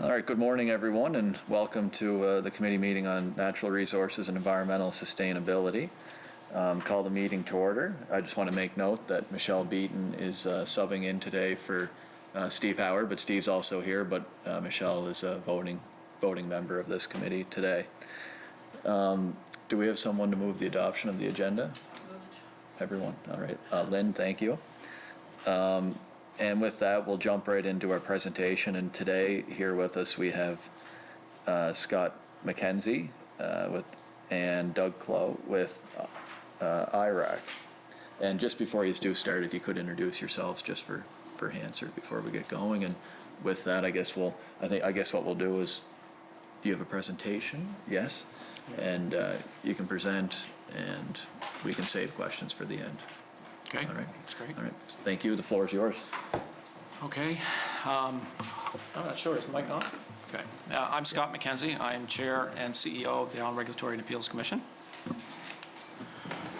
All right, good morning, everyone, and welcome to the committee meeting on natural resources and environmental sustainability. Call the meeting to order. I just want to make note that Michelle Beaton is subbing in today for Steve Howard, but Steve's also here, but Michelle is a voting member of this committee today. Do we have someone to move the adoption of the agenda? Moved. Everyone, all right. Lynn, thank you. And with that, we'll jump right into our presentation. And today, here with us, we have Scott McKenzie and Doug Clow with IRAC. And just before you do start, if you could introduce yourselves just for Hansard before we get going. And with that, I guess what we'll do is, do you have a presentation? Yes. And you can present, and we can save questions for the end. Okay, all right. That's great. All right, thank you. The floor is yours. Okay, I'm not sure, is the mic on? Okay, I'm Scott McKenzie. I am Chair and CEO of the Island Regulatory and Appeals Commission.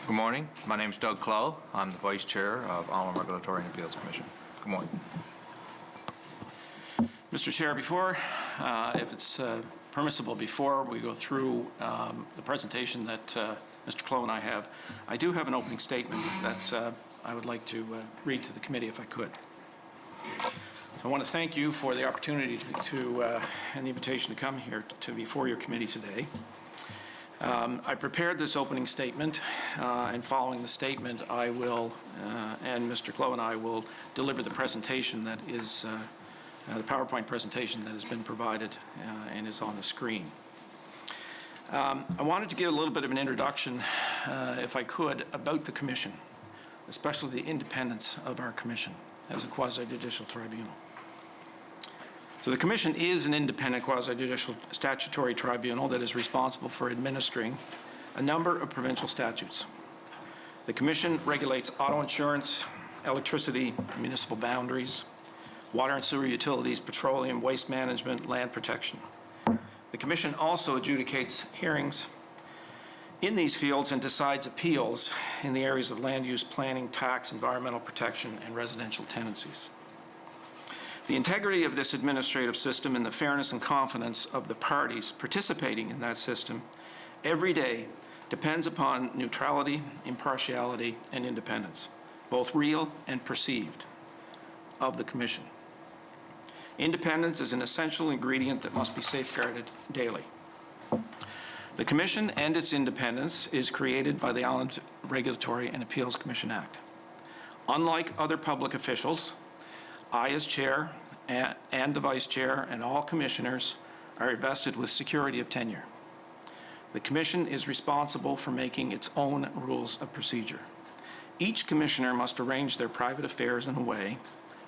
Good morning. My name is Doug Clow. I'm the Vice Chair of Island Regulatory and Appeals Commission. Good morning. Mr. Chair, if it's permissible, before we go through the presentation that Mr. Clow and I have, I do have an opening statement that I would like to read to the committee if I could. I want to thank you for the opportunity and the invitation to come here before your committee today. I prepared this opening statement, and following the statement, I will, and Mr. Clow and I will deliver the presentation that is, the PowerPoint presentation that has been provided and is on the screen. I wanted to give a little bit of an introduction, if I could, about the Commission, especially the independence of our Commission as a quasi-judicial tribunal. So the Commission is an independent quasi-judicial statutory tribunal that is responsible for administering a number of provincial statutes. The Commission regulates auto insurance, electricity, municipal boundaries, water and sewer utilities, petroleum, waste management, land protection. The Commission also adjudicates hearings in these fields and decides appeals in the areas of land use planning, tax, environmental protection, and residential tenancies. The integrity of this administrative system and the fairness and confidence of the parties participating in that system every day depends upon neutrality, impartiality, and independence, both real and perceived, of the Commission. Independence is an essential ingredient that must be safeguarded daily. The Commission and its independence is created by the Island Regulatory and Appeals Commission Act. Unlike other public officials, I, as Chair, and the Vice Chair, and all Commissioners are vested with security of tenure. The Commission is responsible for making its own rules of procedure. Each Commissioner must arrange their private affairs in a way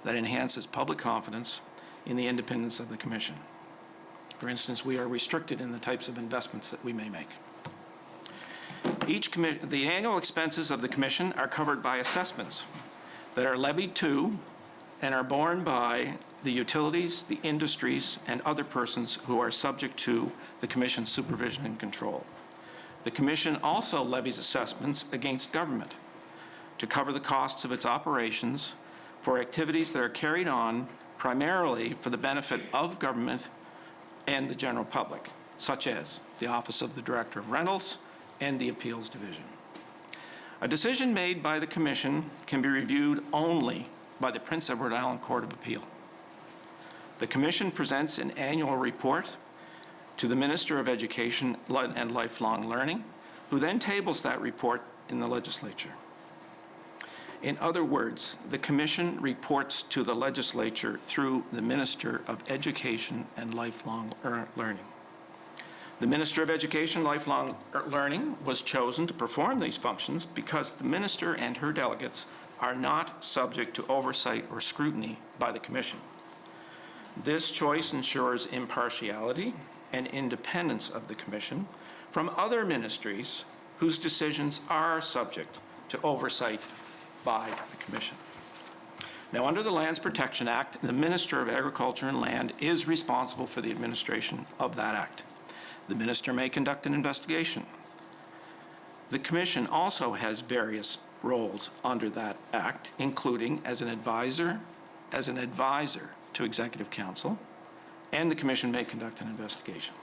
that enhances public confidence in the independence of the Commission. For instance, we are restricted in the types of investments that we may make. The annual expenses of the Commission are covered by assessments that are levied to and are borne by the utilities, the industries, and other persons who are subject to the Commission's supervision and control. The Commission also levies assessments against government to cover the costs of its operations for activities that are carried on primarily for the benefit of government and the general public, such as the Office of the Director of Rentals and the Appeals Division. A decision made by the Commission can be reviewed only by the Prince Edward Island Court of Appeal. The Commission presents an annual report to the Minister of Education and Lifelong Learning, who then tables that report in the legislature. In other words, the Commission reports to the legislature through the Minister of Education and Lifelong Learning. The Minister of Education and Lifelong Learning was chosen to perform these functions because the Minister and her delegates are not subject to oversight or scrutiny by the Commission. This choice ensures impartiality and independence of the Commission from other ministries whose decisions are subject to oversight by the Commission. Now, under the Lands Protection Act, the Minister of Agriculture and Land is responsible for the administration of that act. The Minister may conduct an investigation. The Commission also has various roles under that act, including as an advisor to Executive Council, and the Commission may conduct an investigation.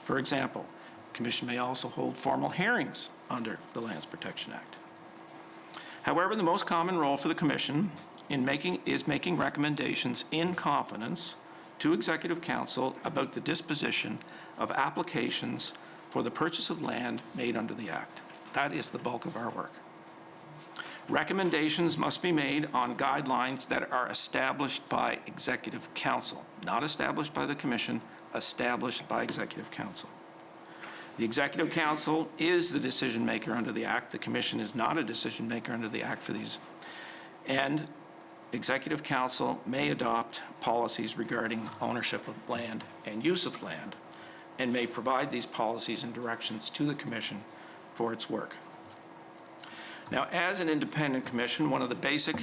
For example, the Commission may also hold formal hearings under the Lands Protection Act. However, the most common role for the Commission is making recommendations in confidence to Executive Council about the disposition of applications for the purchase of land made under the Act. That is the bulk of our work. Recommendations must be made on guidelines that are established by Executive Council, not established by the Commission, established by Executive Council. The Executive Council is the decision maker under the Act. The Commission is not a decision maker under the Act for these. And Executive Council may adopt policies regarding ownership of land and use of land, and may provide these policies and directions to the Commission for its work. Now, as an independent commission, one of the basic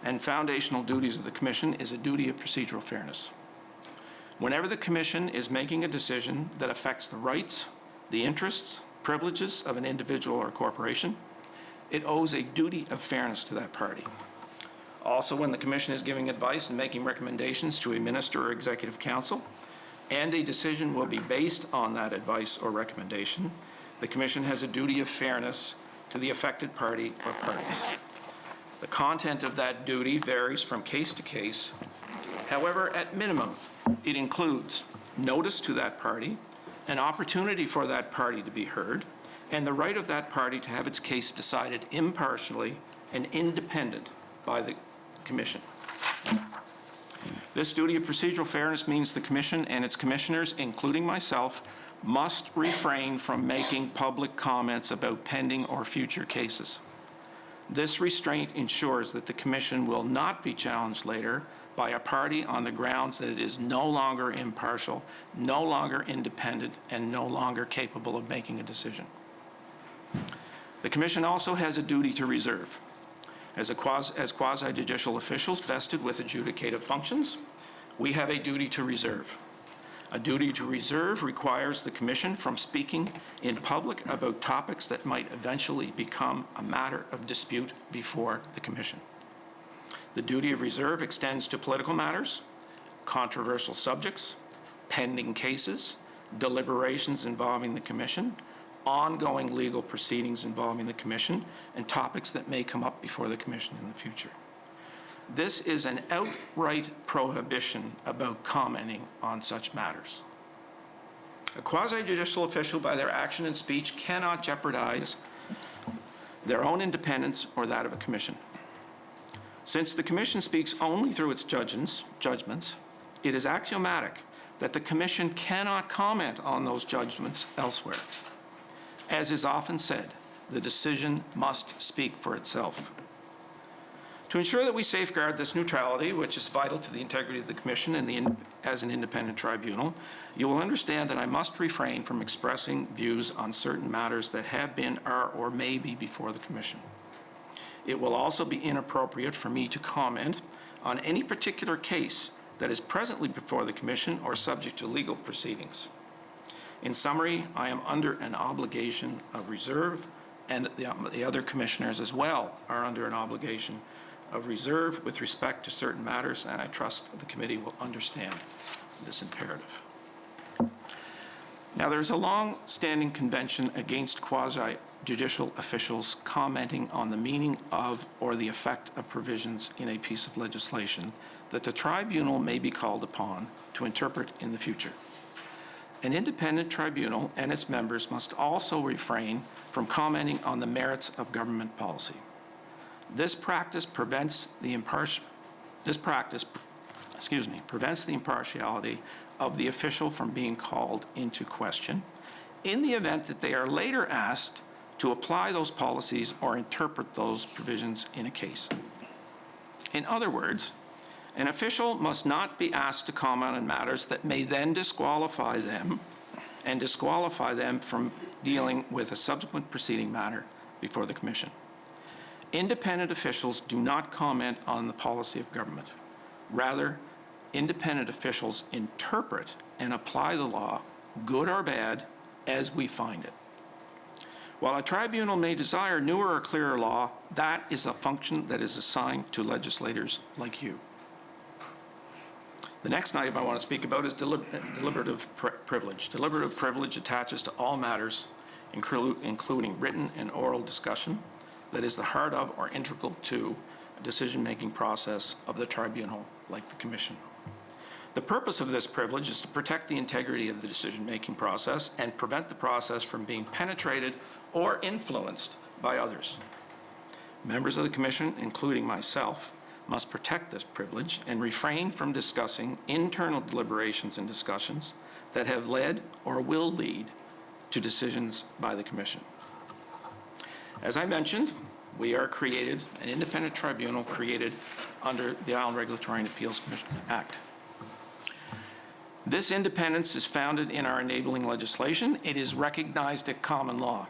and foundational duties of the Commission is a duty of procedural fairness. Whenever the Commission is making a decision that affects the rights, the interests, privileges of an individual or corporation, it owes a duty of fairness to that party. Also, when the Commission is giving advice and making recommendations to a minister or Executive Council, and a decision will be based on that advice or recommendation, the Commission has a duty of fairness to the affected party or parties. The content of that duty varies from case to case. However, at minimum, it includes notice to that party, an opportunity for that party to be heard, and the right of that party to have its case decided impartially and independent by the Commission. This duty of procedural fairness means the Commission and its commissioners, including myself, must refrain from making public comments about pending or future cases. This restraint ensures that the Commission will not be challenged later by a party on the grounds that it is no longer impartial, no longer independent, and no longer capable of making a decision. The Commission also has a duty to reserve. As quasi-judicial officials vested with adjudicative functions, we have a duty to reserve. A duty to reserve requires the Commission from speaking in public about topics that might eventually become a matter of dispute before the Commission. The duty of reserve extends to political matters, controversial subjects, pending cases, deliberations involving the Commission, ongoing legal proceedings involving the Commission, and topics that may come up before the Commission in the future. This is an outright prohibition about commenting on such matters. A quasi-judicial official, by their action and speech, cannot jeopardize their own independence or that of a Commission. Since the Commission speaks only through its judgments, it is axiomatic that the Commission cannot comment on those judgments elsewhere. As is often said, the decision must speak for itself. To ensure that we safeguard this neutrality, which is vital to the integrity of the Commission and as an independent tribunal, you will understand that I must refrain from expressing views on certain matters that have been, are, or may be before the Commission. It will also be inappropriate for me to comment on any particular case that is presently before the Commission or subject to legal proceedings. In summary, I am under an obligation of reserve, and the other commissioners as well are under an obligation of reserve with respect to certain matters, and I trust the committee will understand this imperative. Now, there's a long-standing convention against quasi-judicial officials commenting on the meaning of or the effect of provisions in a piece of legislation that the tribunal may be called upon to interpret in the future. An independent tribunal and its members must also refrain from commenting on the merits of government policy. This practice prevents the impartiality of the official from being called into question in the event that they are later asked to apply those policies or interpret those provisions in a case. In other words, an official must not be asked to comment on matters that may then disqualify them from dealing with a subsequent proceeding matter before the Commission. Independent officials do not comment on the policy of government. Rather, independent officials interpret and apply the law, good or bad, as we find it. While a tribunal may desire newer or clearer law, that is a function that is assigned to legislators like you. The next item I want to speak about is deliberative privilege. Deliberative privilege attaches to all matters, including written and oral discussion, that is the heart of or integral to a decision-making process of the tribunal, like the Commission. The purpose of this privilege is to protect the integrity of the decision-making process and prevent the process from being penetrated or influenced by others. Members of the Commission, including myself, must protect this privilege and refrain from discussing internal deliberations and discussions that have led or will lead to decisions by the Commission. As I mentioned, we are created, an independent tribunal created under the Island Regulatory and Appeals Commission Act. This independence is founded in our enabling legislation. It is recognized at common law.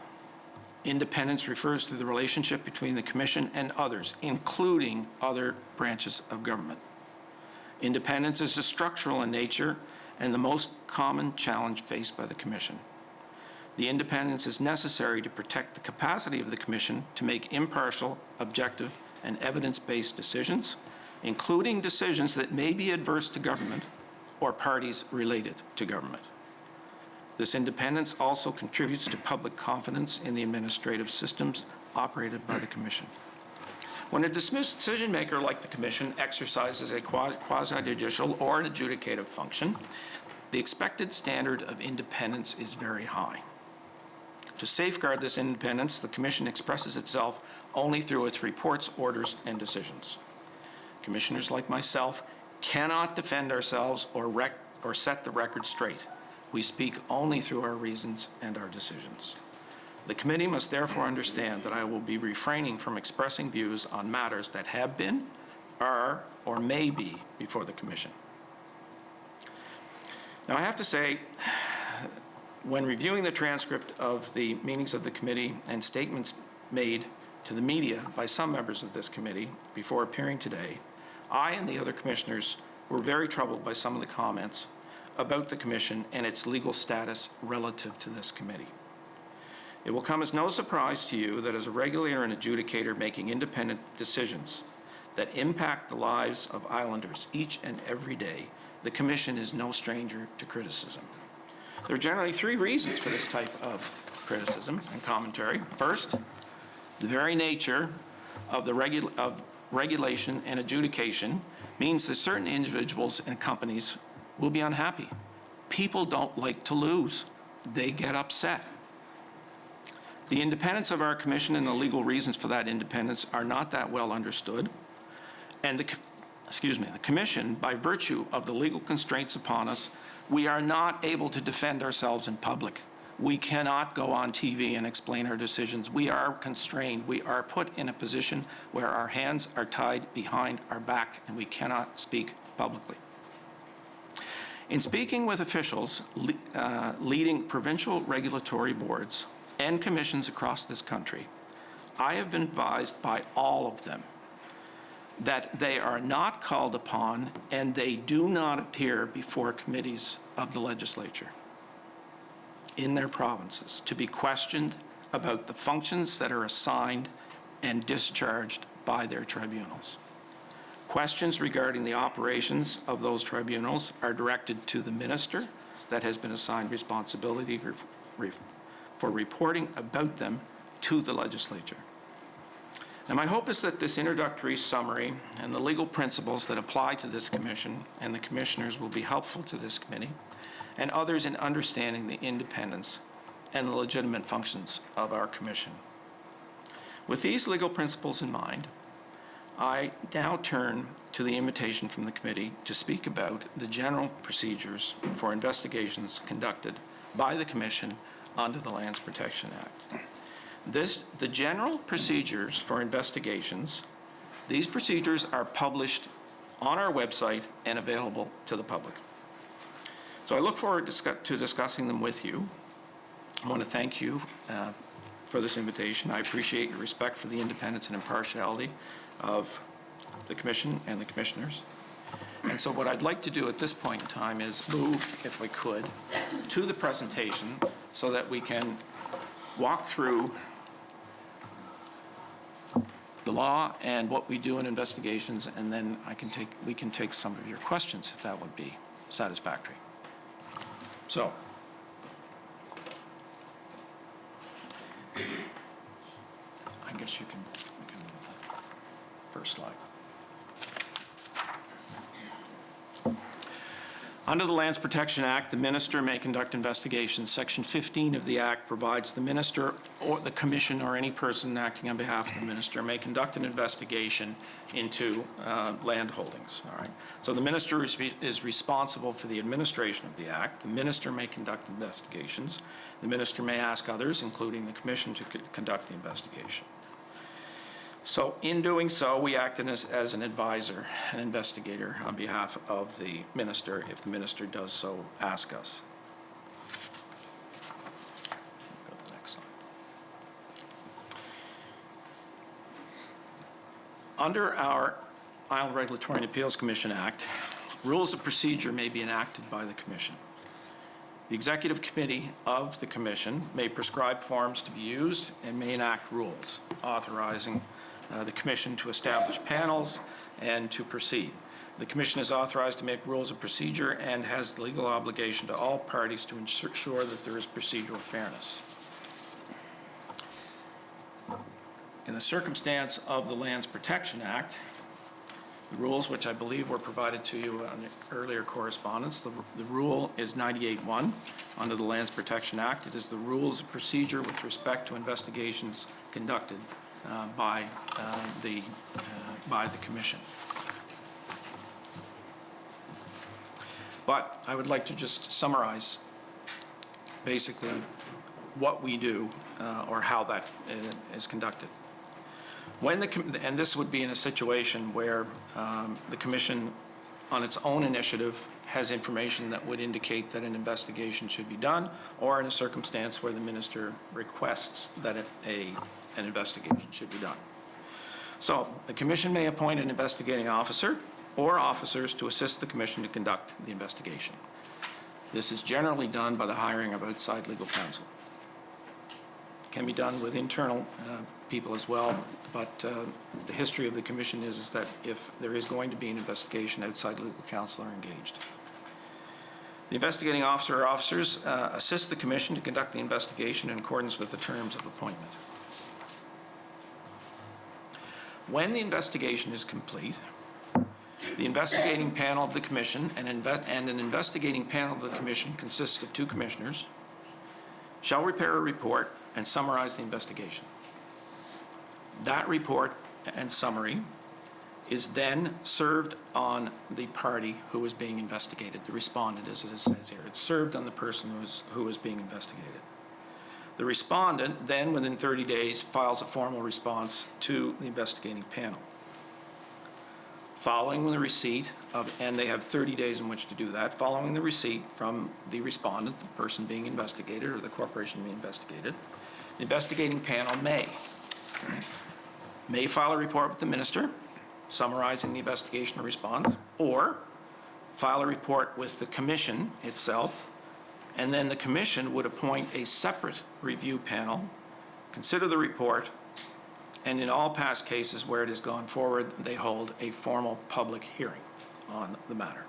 Independence refers to the relationship between the Commission and others, including other branches of government. Independence is structural in nature and the most common challenge faced by the Commission. The independence is necessary to protect the capacity of the Commission to make impartial, objective, and evidence-based decisions, including decisions that may be adverse to government or parties related to government. This independence also contributes to public confidence in the administrative systems operated by the Commission. When a decision-maker like the Commission exercises a quasi-judicial or an adjudicative function, the expected standard of independence is very high. To safeguard this independence, the Commission expresses itself only through its reports, orders, and decisions. Commissioners like myself cannot defend ourselves or set the record straight. We speak only through our reasons and our decisions. The committee must therefore understand that I will be refraining from expressing views on matters that have been, are, or may be before the Commission. Now, I have to say, when reviewing the transcript of the meetings of the committee and statements made to the media by some members of this committee before appearing today, I and the other commissioners were very troubled by some of the comments about the Commission and its legal status relative to this committee. It will come as no surprise to you that as a regulator and adjudicator making independent decisions that impact the lives of islanders each and every day, the Commission is no stranger to criticism. There are generally three reasons for this type of criticism and commentary. First, the very nature of the regulation and adjudication means that certain individuals and companies will be unhappy. People don't like to lose. They get upset. The independence of our Commission and the legal reasons for that independence are not that well understood. And the Commission, by virtue of the legal constraints upon us, we are not able to defend ourselves in public. We cannot go on TV and explain our decisions. We are constrained. We are put in a position where our hands are tied behind our back and we cannot speak publicly. In speaking with officials leading provincial regulatory boards and commissions across this country, I have been advised by all of them that they are not called upon and they do not appear before committees of the legislature in their provinces to be questioned about the functions that are assigned and discharged by their tribunals. Questions regarding the operations of those tribunals are directed to the minister that has been assigned responsibility for reporting about them to the legislature. Now, my hope is that this introductory summary and the legal principles that apply to this Commission and the Commissioners will be helpful to this committee and others in understanding the independence and the legitimate functions of our Commission. With these legal principles in mind, I now turn to the invitation from the committee to speak about the general procedures for investigations conducted by the Commission under the Lands Protection Act. The general procedures for investigations, these procedures are published on our website and available to the public. So I look forward to discussing them with you. I want to thank you for this invitation. I appreciate your respect for the independence and impartiality of the Commission and the Commissioners. And so what I'd like to do at this point in time is move, if we could, to the presentation so that we can walk through the law and what we do in investigations, and then we can take some of your questions if that would be satisfactory. So, I guess we can move the first slide. Under the Lands Protection Act, the minister may conduct investigations. Section 15 of the Act provides the minister or the commission or any person acting on behalf of the minister may conduct an investigation into land holdings. All right. So the minister is responsible for the administration of the Act. The minister may conduct investigations. The minister may ask others, including the commission, to conduct the investigation. So in doing so, we act as an advisor, an investigator on behalf of the minister, if the minister does so ask us. Go to the next slide. Under our Island Regulatory and Appeals Commission Act, rules of procedure may be enacted by the commission. The executive committee of the commission may prescribe forms to be used and may enact rules authorizing the commission to establish panels and to proceed. The commission is authorized to make rules of procedure and has the legal obligation to all parties to ensure that there is procedural fairness. In the circumstance of the Lands Protection Act, the rules, which I believe were provided to you on the earlier correspondence, the rule is 98.1 under the Lands Protection Act. It is the rules of procedure with respect to investigations conducted by the commission. But I would like to just summarize basically what we do or how that is conducted. And this would be in a situation where the commission, on its own initiative, has information that would indicate that an investigation should be done, or in a circumstance where the minister requests that an investigation should be done. So the commission may appoint an investigating officer or officers to assist the commission to conduct the investigation. This is generally done by the hiring of outside legal counsel. It can be done with internal people as well, but the history of the commission is that if there is going to be an investigation, outside legal counsel are engaged. The investigating officer or officers assist the commission to conduct the investigation in accordance with the terms of appointment. When the investigation is complete, the investigating panel of the commission and an investigating panel of the commission consists of 2 commissioners shall prepare a report and summarize the investigation. That report and summary is then served on the party who is being investigated, the respondent, as it says here. It's served on the person who is being investigated. The respondent then, within 30 days, files a formal response to the investigating panel. Following the receipt of, and they have 30 days in which to do that, following the receipt from the respondent, the person being investigated or the corporation being investigated, the investigating panel may file a report with the minister summarizing the investigation or response, or file a report with the commission itself, and then the commission would appoint a separate review panel, consider the report, and in all past cases where it has gone forward, they hold a formal public hearing on the matter.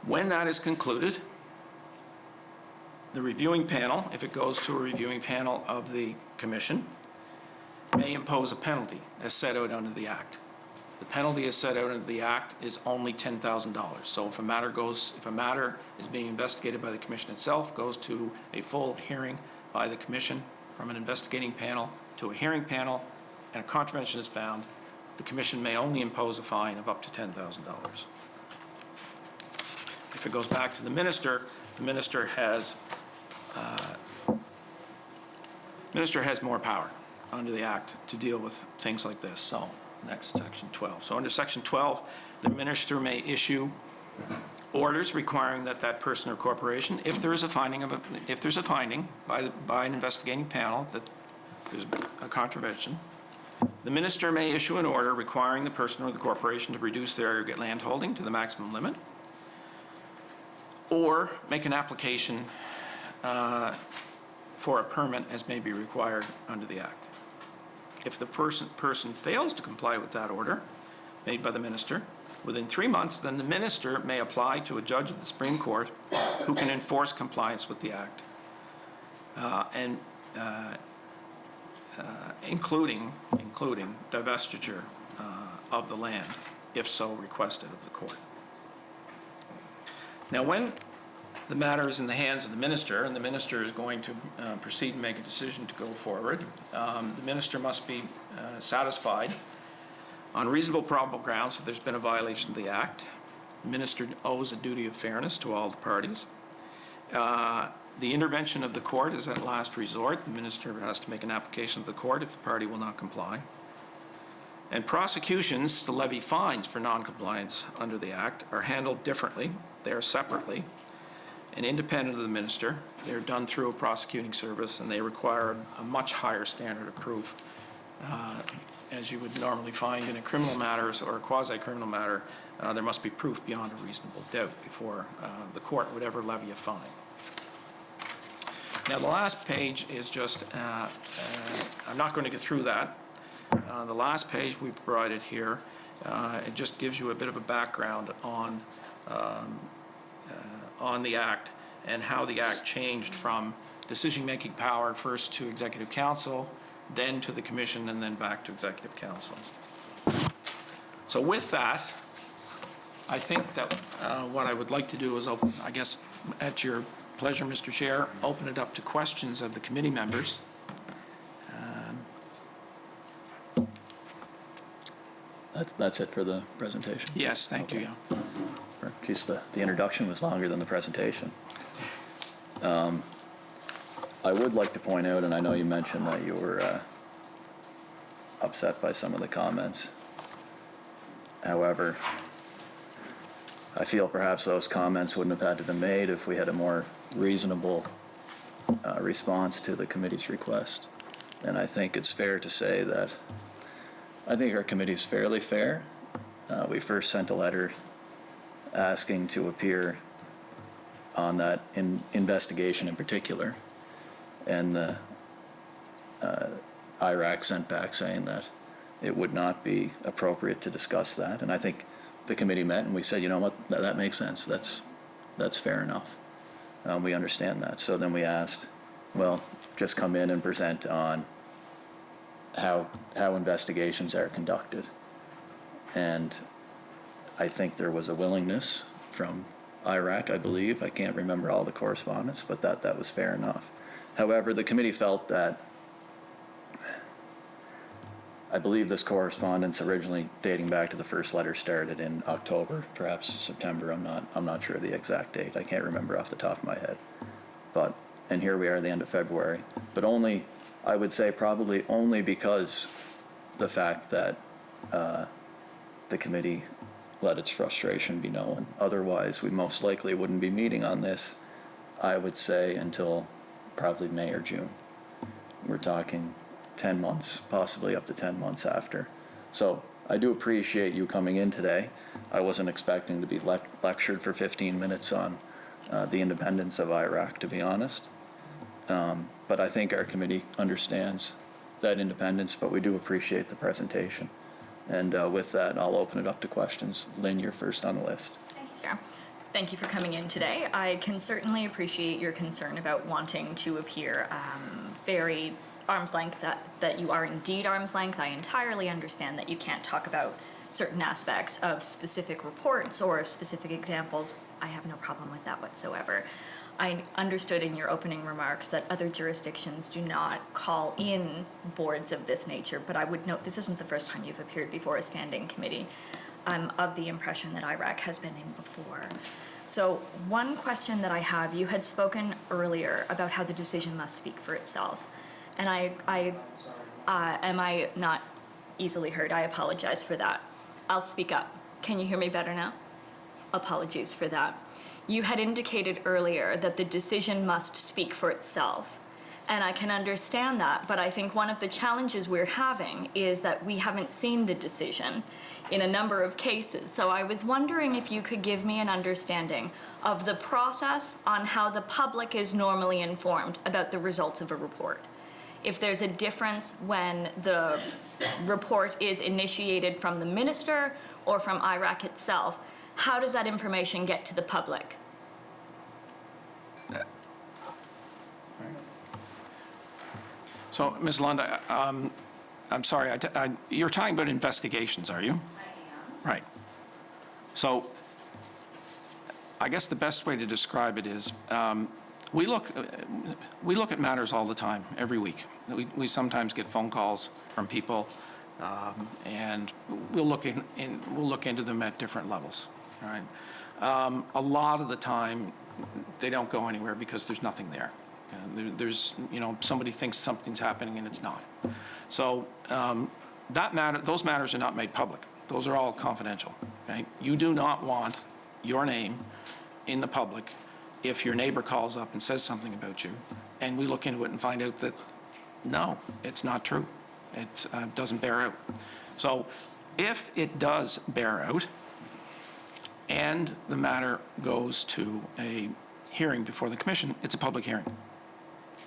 When that is concluded, the reviewing panel, if it goes to a reviewing panel of the commission, may impose a penalty as set out under the Act. The penalty as set out under the Act is only $10,000. So if a matter is being investigated by the commission itself, goes to a full hearing by the commission, from an investigating panel to a hearing panel, and a contravention is found, the commission may only impose a fine of up to $10,000. If it goes back to the minister has more power under the Act to deal with things like this. So next, Section 12. So under Section 12, the minister may issue orders requiring that person or corporation, if there's a finding by an investigating panel that there's a contravention, the minister may issue an order requiring the person or the corporation to reduce their aggregate land holding to the maximum limit, or make an application for a permit as may be required under the Act. If the person fails to comply with that order made by the minister within 3 months, then the minister may apply to a judge of the Supreme Court who can enforce compliance with the Act, including divestiture of the land, if so requested of the court. Now, when the matter is in the hands of the minister, and the minister is going to proceed and make a decision to go forward, the minister must be satisfied on reasonable probable grounds that there's been a violation of the Act. The minister owes a duty of fairness to all the parties. The intervention of the court is at last resort. The minister has to make an application to the court if the party will not comply. And prosecutions to levy fines for noncompliance under the Act are handled differently. They are separately and independent of the minister. They're done through a prosecuting service, and they require a much higher standard of proof, as you would normally find in a criminal matter or a quasi-criminal matter. There must be proof beyond a reasonable doubt before the court would ever levy a fine. Now, the last page is just, I'm not going to get through that. The last page we provided here, it just gives you a bit of a background on the Act and how the Act changed from decision-making power first to Executive Council, then to the Commission, and then back to Executive Council. So with that, I think that what I would like to do is open, I guess, at your pleasure, Mr. Chair, open it up to questions of the committee members. That's it for the presentation? Yes, thank you. Yeah. In case the introduction was longer than the presentation. I would like to point out, and I know you mentioned that you were upset by some of the comments. However, I feel perhaps those comments wouldn't have had to be made if we had a more reasonable response to the committee's request. And I think it's fair to say that I think our committee is fairly fair. We first sent a letter asking to appear on that investigation in particular, and the IRAC sent back saying that it would not be appropriate to discuss that. And I think the committee met and we said, you know what, that makes sense. That's fair enough. We understand that. So then we asked, well, just come in and present on how investigations are conducted. And I think there was a willingness from IRAC, I believe. I can't remember all the correspondence, but that was fair enough. However, the committee felt that, I believe this correspondence originally dating back to the first letter started in October, perhaps September. I'm not sure of the exact date. I can't remember off the top of my head. But, and here we are at the end of February. But only, I would say probably only because the fact that the committee let its frustration be known. Otherwise, we most likely wouldn't be meeting on this, I would say, until probably May or June. We're talking 10 months, possibly up to 10 months after. So I do appreciate you coming in today. I wasn't expecting to be lectured for 15 minutes on the independence of IRAC, to be honest. But I think our committee understands that independence, but we do appreciate the presentation. And with that, I'll open it up to questions. Lynn, you're first on the list. Thank you, Chair. Thank you for coming in today. I can certainly appreciate your concern about wanting to appear very arm's length, that you are indeed arm's length. I entirely understand that you can't talk about certain aspects of specific reports or specific examples. I have no problem with that whatsoever. I understood in your opening remarks that other jurisdictions do not call in boards of this nature, but I would note this isn't the first time you've appeared before a standing committee. I'm of the impression that IRAC has been in before. So one question that I have, you had spoken earlier about how the decision must speak for itself. And am I not easily heard? I apologize for that. I'll speak up. Can you hear me better now? Apologies for that. You had indicated earlier that the decision must speak for itself. And I can understand that, but I think one of the challenges we're having is that we haven't seen the decision in a number of cases. So I was wondering if you could give me an understanding of the process on how the public is normally informed about the results of a report. If there's a difference when the report is initiated from the minister or from IRAC itself, how does that information get to the public? So, Ms. Lund, I'm sorry, you're talking about investigations, are you? I am. Right. So I guess the best way to describe it is we look at matters all the time, every week. We sometimes get phone calls from people, and we'll look into them at different levels. All right. A lot of the time, they don't go anywhere because there's nothing there. There's, somebody thinks something's happening and it's not. So those matters are not made public. Those are all confidential. Okay? You do not want your name in the public if your neighbor calls up and says something about you, and we look into it and find out that, no, it's not true. It doesn't bear out. So if it does bear out and the matter goes to a hearing before the commission, it's a public hearing.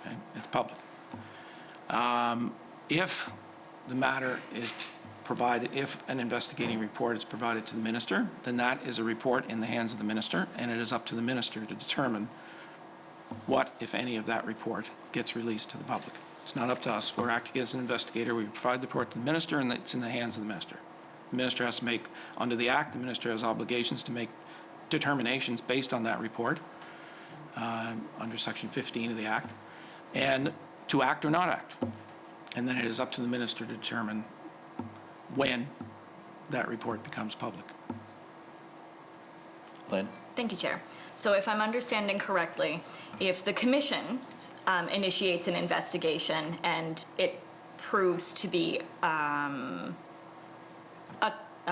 Okay? It's public. If the matter is provided, if an investigating report is provided to the minister, then that is a report in the hands of the minister, and it is up to the minister to determine what, if any, of that report gets released to the public. It's not up to us. We're acting as an investigator. We provide the report to the minister, and it's in the hands of the minister. The minister has to make, under the Act, the minister has obligations to make determinations based on that report, under Section 15 of the Act, and to act or not act. And then it is up to the minister to determine when that report becomes public. Lynn? Thank you, Chair. So if I'm understanding correctly, if the commission initiates an investigation and it proves to be a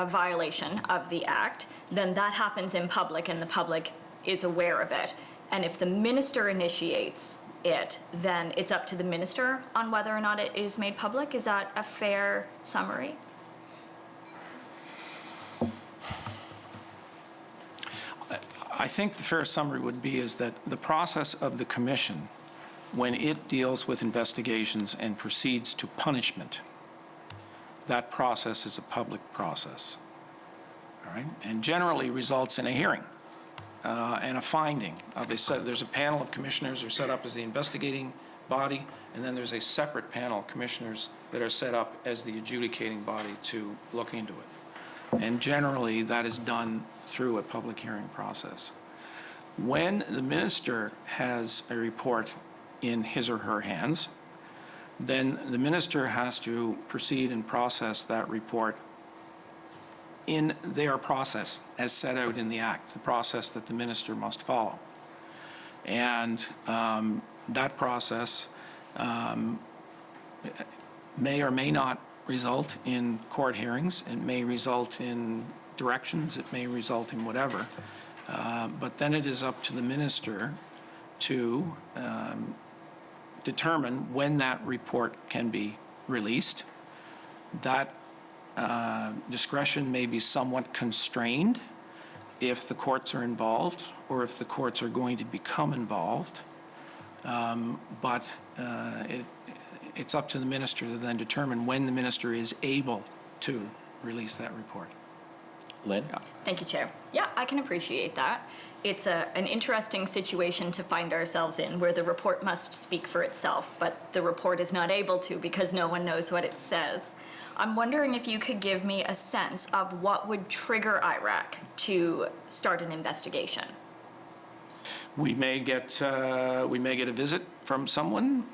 violation of the Act, then that happens in public and the public is aware of it. And if the minister initiates it, then it's up to the minister on whether or not it is made public. Is that a fair summary? I think the fair summary would be is that the process of the commission, when it deals with investigations and proceeds to punishment, that process is a public process, all right? And generally results in a hearing and a finding. There's a panel of commissioners who are set up as the investigating body, and then there's a separate panel of commissioners that are set up as the adjudicating body to look into it. And generally, that is done through a public hearing process. When the minister has a report in his or her hands, then the minister has to proceed and process that report in their process as set out in the Act, the process that the minister must follow. And that process may or may not result in court hearings. It may result in directions. It may result in whatever. But then it is up to the minister to determine when that report can be released. That discretion may be somewhat constrained if the courts are involved or if the courts are going to become involved. But it's up to the minister to then determine when the minister is able to release that report. Lynn? Yeah. Thank you, Chair. Yeah, I can appreciate that. It's an interesting situation to find ourselves in where the report must speak for itself, but the report is not able to because no one knows what it says. I'm wondering if you could give me a sense of what would trigger IRAC to start an investigation. We may get a visit from someone.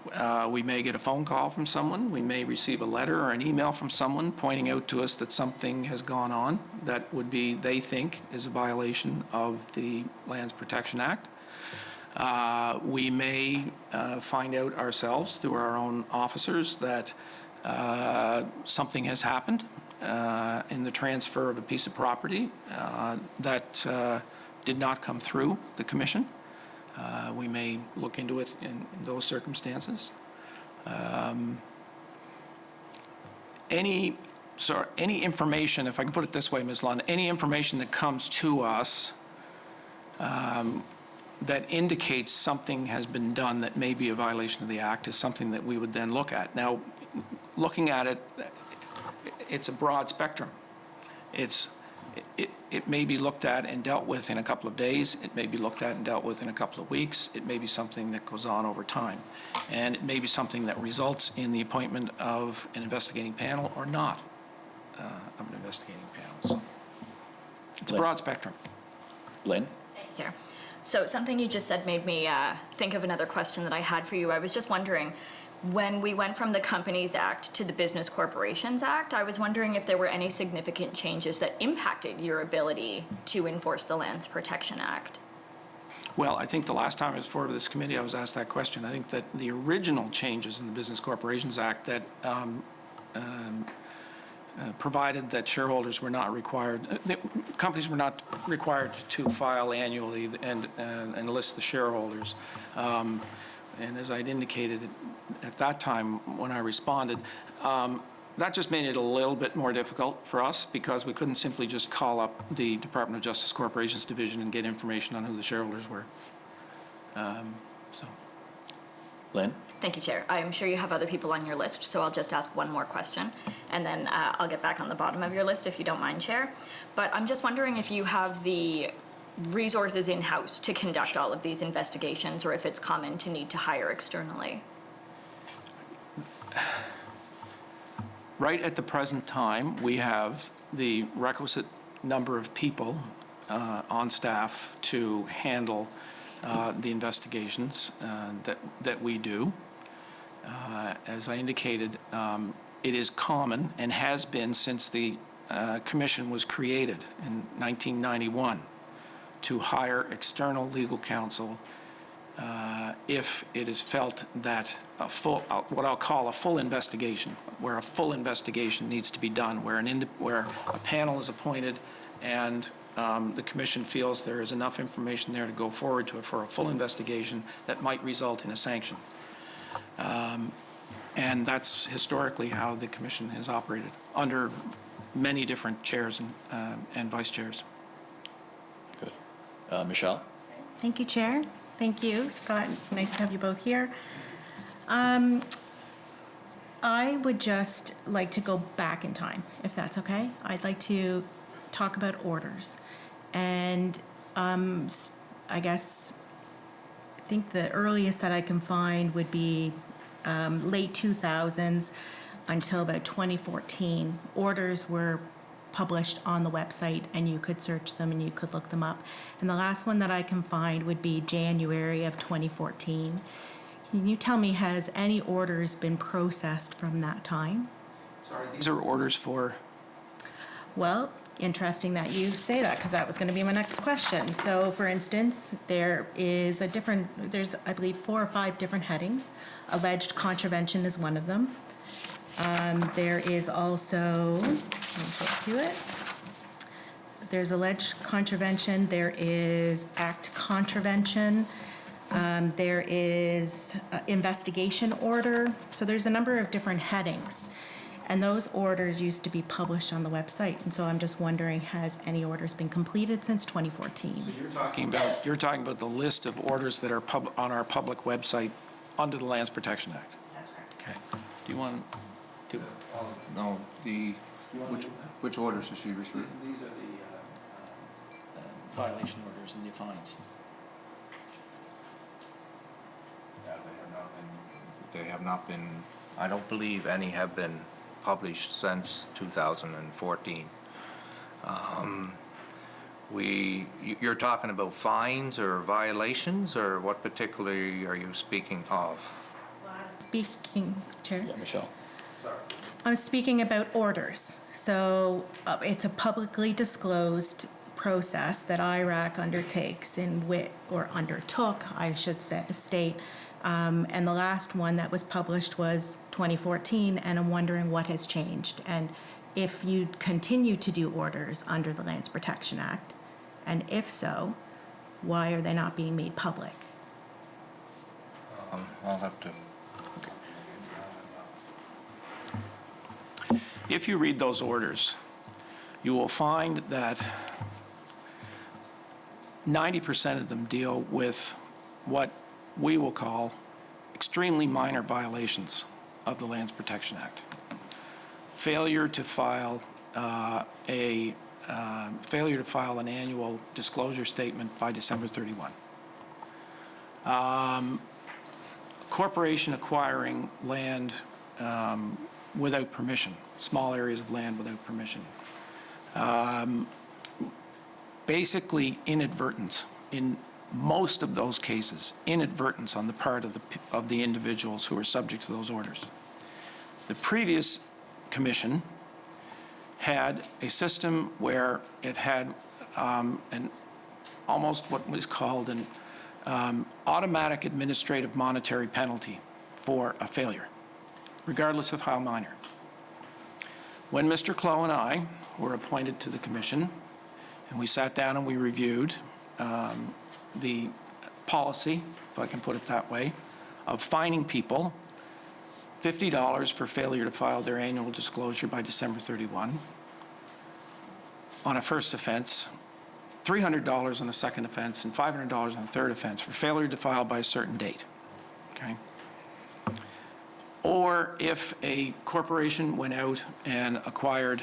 We may get a phone call from someone. We may receive a letter or an email from someone pointing out to us that something has gone on that would be, they think, is a violation of the Lands Protection Act. We may find out ourselves through our own officers that something has happened in the transfer of a piece of property that did not come through the commission. We may look into it in those circumstances. Any information, if I can put it this way, Ms. Lund, any information that comes to us that indicates something has been done that may be a violation of the Act is something that we would then look at. Now, looking at it, it's a broad spectrum. It may be looked at and dealt with in a couple of days. It may be looked at and dealt with in a couple of weeks. It may be something that goes on over time. And it may be something that results in the appointment of an investigating panel or not of an investigating panel. So it's a broad spectrum. Lynn? Thank you. So something you just said made me think of another question that I had for you. I was just wondering, when we went from the Companies Act to the Business Corporations Act, I was wondering if there were any significant changes that impacted your ability to enforce the Lands Protection Act. Well, I think the last time I was before this committee, I was asked that question. I think that the original changes in the Business Corporations Act that provided that shareholders were not required, companies were not required to file annually and list the shareholders. And as I'd indicated at that time when I responded, that just made it a little bit more difficult for us because we couldn't simply just call up the Department of Justice Corporations Division and get information on who the shareholders were. Lynn? Thank you, Chair. I'm sure you have other people on your list, so I'll just ask one more question, and then I'll get back on the bottom of your list if you don't mind, Chair. But I'm just wondering if you have the resources in-house to conduct all of these investigations, or if it's common to need to hire externally. Right at the present time, we have the requisite number of people on staff to handle the investigations that we do. As I indicated, it is common and has been since the commission was created in 1991 to hire external legal counsel if it is felt that what I'll call a full investigation, where a full investigation needs to be done, where a panel is appointed and the commission feels there is enough information there to go forward for a full investigation that might result in a sanction. And that's historically how the commission has operated, under many different chairs and vice chairs. Good. Michelle? Thank you, Chair. Thank you, Scott. Nice to have you both here. I would just like to go back in time, if that's okay. I'd like to talk about orders. And I think the earliest that I can find would be late 2000s until about 2014. Orders were published on the website, and you could search them and you could look them up. And the last one that I can find would be January of 2014. Can you tell me, has any orders been processed from that time? Sorry, these are orders for? Well, interesting that you say that, because that was going to be my next question. So, for instance, there's, I believe, 4 or 5 different headings. Alleged contravention is one of them. There is also, let me get to it. There's alleged contravention. There is act contravention. There is investigation order. So there's a number of different headings. And those orders used to be published on the website. And so I'm just wondering, has any orders been completed since 2014? So you're talking about the list of orders that are on our public website under the Lands Protection Act? That's correct. Okay. Do you want to? No, which orders is she referring to? These are the violation orders and the fines. Yeah, they have not been, I don't believe any have been published since 2014. You're talking about fines or violations, or what particularly are you speaking of? Speaking, Chair? Yeah, Michelle. I'm speaking about orders. So it's a publicly disclosed process that IRAC undertakes undertook, I should state. And the last one that was published was 2014, and I'm wondering what has changed. And if you continue to do orders under the Lands Protection Act, and if so, why are they not being made public? I'll have to. if you read those orders, you will find that 90% of them deal with what we will call extremely minor violations of the Lands Protection Act. Failure to file an annual disclosure statement by December 31. Corporation acquiring land without permission, small areas of land without permission. Basically inadvertence, in most of those cases, inadvertence on the part of the individuals who are subject to those orders. The previous commission had a system where it had almost what was called an automatic administrative monetary penalty for a failure, regardless of how minor. When Mr. Clough and I were appointed to the commission, and we sat down and we reviewed the policy, if I can put it that way, of fining people $50 for failure to file their annual disclosure by December 31 on a first offense, $300 on a second offense, and $500 on a third offense for failure to file by a certain date. Okay? Or if a corporation went out and acquired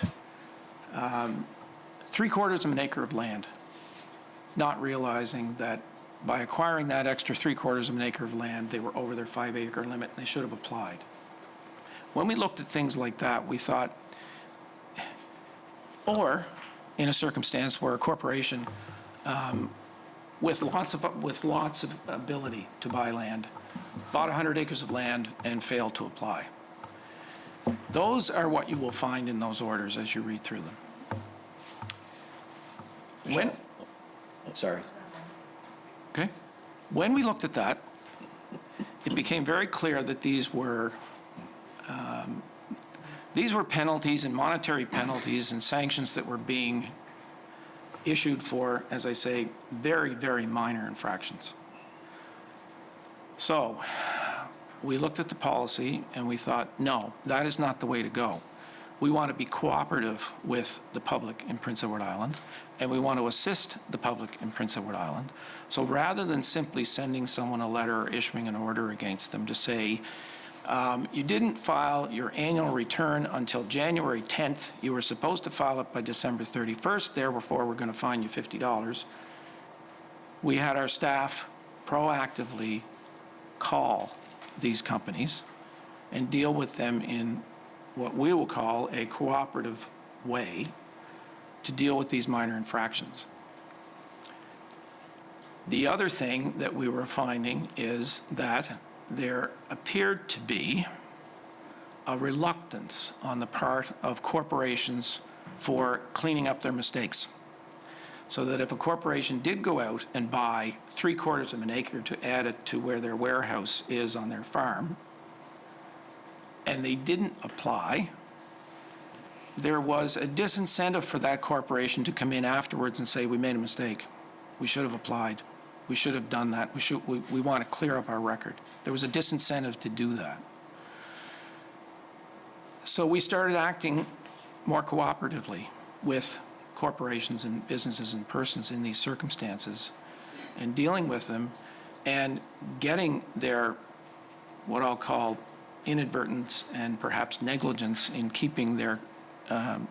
3/4 of an acre of land, not realizing that by acquiring that extra 3/4 of an acre of land, they were over their 5-acre limit and they should have applied. When we looked at things like that, we thought, or in a circumstance where a corporation with lots of ability to buy land, bought 100 acres of land and failed to apply. Those are what you will find in those orders as you read through them. Sorry. Okay. When we looked at that, it became very clear that these were penalties and monetary penalties and sanctions that were being issued for, as I say, very, very minor infractions. So we looked at the policy and we thought, no, that is not the way to go. We want to be cooperative with the public in Prince Edward Island, and we want to assist the public in Prince Edward Island. So rather than simply sending someone a letter or issuing an order against them to say, you didn't file your annual return until January 10th, you were supposed to file it by December 31st, therefore we're going to fine you $50. We had our staff proactively call these companies and deal with them in what we will call a cooperative way to deal with these minor infractions. The other thing that we were finding is that there appeared to be a reluctance on the part of corporations for cleaning up their mistakes. So that if a corporation did go out and buy 3/4 of an acre to add it to where their warehouse is on their farm, and they didn't apply, there was a disincentive for that corporation to come in afterwards and say, we made a mistake. We should have applied. We should have done that. We want to clear up our record. There was a disincentive to do that. So we started acting more cooperatively with corporations and businesses and persons in these circumstances and dealing with them and getting their, what I'll call, inadvertence and perhaps negligence in keeping their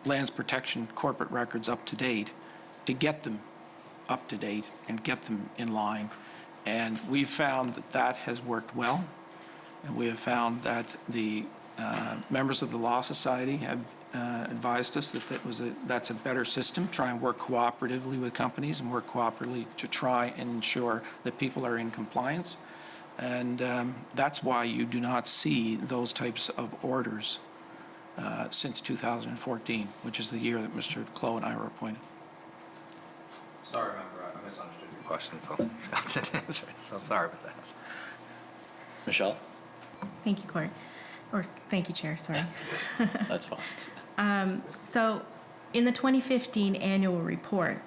lands protection corporate records up to date, to get them up to date and get them in line. And we've found that that has worked well. And we have found that the members of the Law Society have advised us that that's a better system, try and work cooperatively with companies and work cooperatively to try and ensure that people are in compliance. And that's why you do not see those types of orders since 2014, which is the year that Mr. Clough and I were appointed. Sorry, member, I misunderstood your question, so Scott didn't answer it, so sorry about that. Michelle? Thank you, Court. Or thank you, Chair, sorry. That's fine. So in the 2015 annual report,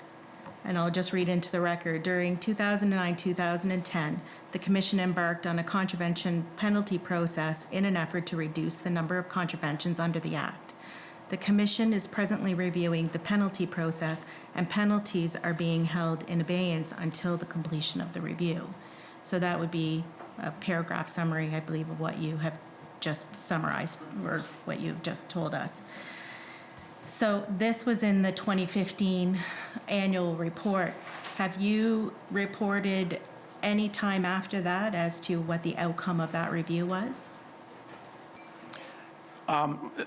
and I'll just read into the record, during 2009-2010, the Commission embarked on a contravention penalty process in an effort to reduce the number of contraventions under the Act. The commission is presently reviewing the penalty process, and penalties are being held in abeyance until the completion of the review. So that would be a paragraph summary, I believe, of what you have just summarized, or what you've just told us. So this was in the 2015 annual report. Have you reported any time after that as to what the outcome of that review was?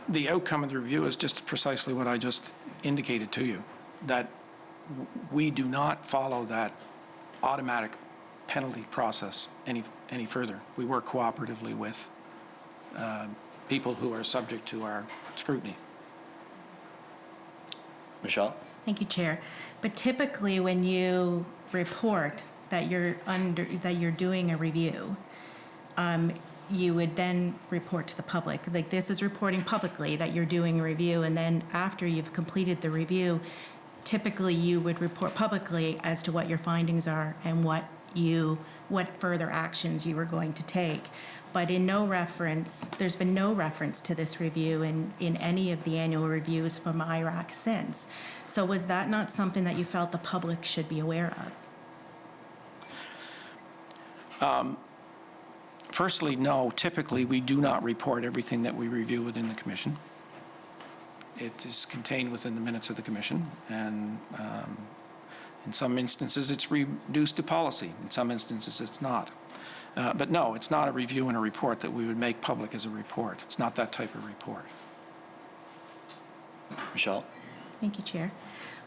The outcome of the review is just precisely what I just indicated to you, that we do not follow that automatic penalty process any further. We work cooperatively with people who are subject to our scrutiny. Michelle? Thank you, Chair. But typically, when you report that you're doing a review, you would then report to the public. Like, this is reporting publicly that you're doing a review, and then after you've completed the review, typically you would report publicly as to what your findings are and what further actions you were going to take. But there's been no reference to this review in any of the annual reviews from IRAC since. So was that not something that you felt the public should be aware of? Firstly, no, typically we do not report everything that we review within the commission. It is contained within the minutes of the commission, and in some instances it's reduced to policy, in some instances it's not. But no, it's not a review and a report that we would make public as a report. It's not that type of report. Michelle? Thank you, Chair.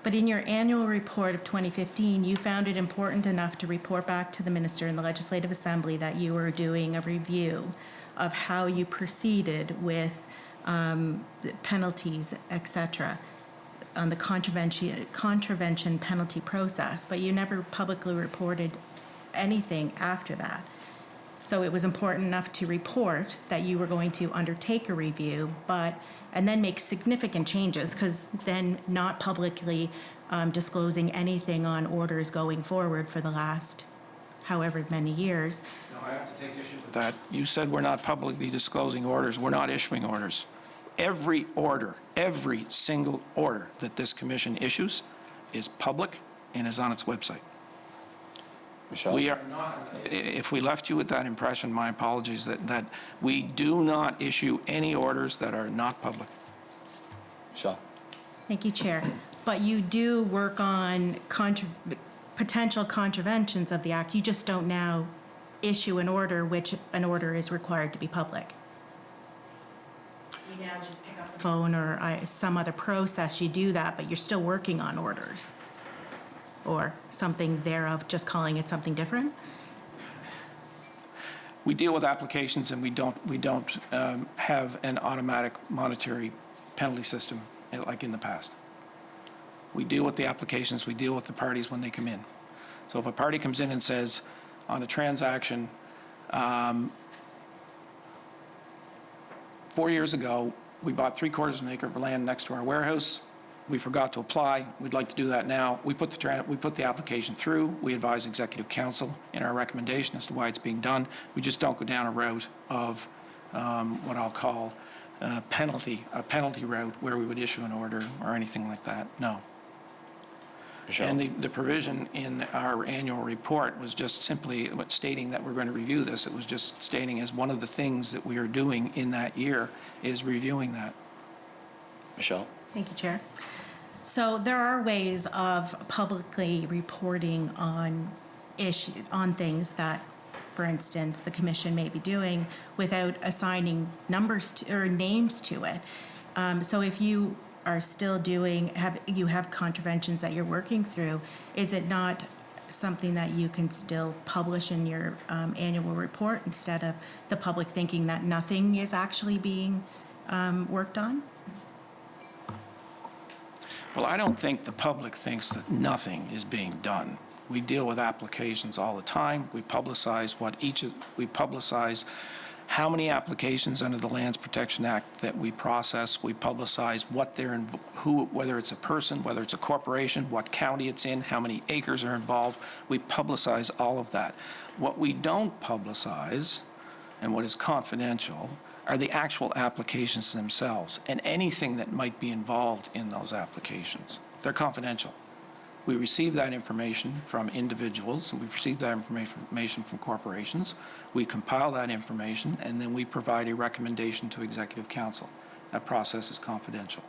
But in your annual report of 2015, you found it important enough to report back to the Minister in the Legislative Assembly that you were doing a review of how you proceeded with the penalties, et cetera, on the contravention penalty process, but you never publicly reported anything after that. So it was important enough to report that you were going to undertake a review, and then make significant changes, because then not publicly disclosing anything on orders going forward for the last however many years. No, I have to take issue with that. You said we're not publicly disclosing orders. We're not issuing orders. Every order, every single order that this commission issues is public and is on its website. Michelle? We are not, if we left you with that impression, my apologies, that we do not issue any orders that are not public. Michelle? Thank you, Chair. But you do work on potential contraventions of the Act. You just don't now issue an order, which an order is required to be public. You now just pick up the phone or some other process, you do that, but you're still working on orders. Or something thereof, just calling it something different? We deal with applications, and we don't have an automatic monetary penalty system like in the past. We deal with the applications, we deal with the parties when they come in. So if a party comes in and says, on a transaction, 4 years ago, we bought 3/4 of an acre of land next to our warehouse. We forgot to apply. We'd like to do that now. We put the application through. We advise Executive Council in our recommendation as to why it's being done. We just don't go down a route of what I'll call a penalty route where we would issue an order or anything like that. No. Michelle? And the provision in our annual report was just simply stating that we're going to review this. It was just stating as one of the things that we are doing in that year is reviewing that. Michelle? Thank you, Chair. So there are ways of publicly reporting on things that, for instance, the commission may be doing without assigning numbers or names to it. So if you are still you have contraventions that you're working through, is it not something that you can still publish in your annual report instead of the public thinking that nothing is actually being worked on? Well, I don't think the public thinks that nothing is being done. We deal with applications all the time. We publicize how many applications under the Lands Protection Act that we process. We publicize whether it's a person, whether it's a corporation, what county it's in, how many acres are involved. We publicize all of that. What we don't publicize, and what is confidential, are the actual applications themselves and anything that might be involved in those applications. They're confidential. We receive that information from individuals, and we've received that information from corporations. We compile that information, and then we provide a recommendation to Executive Council. That process is confidential.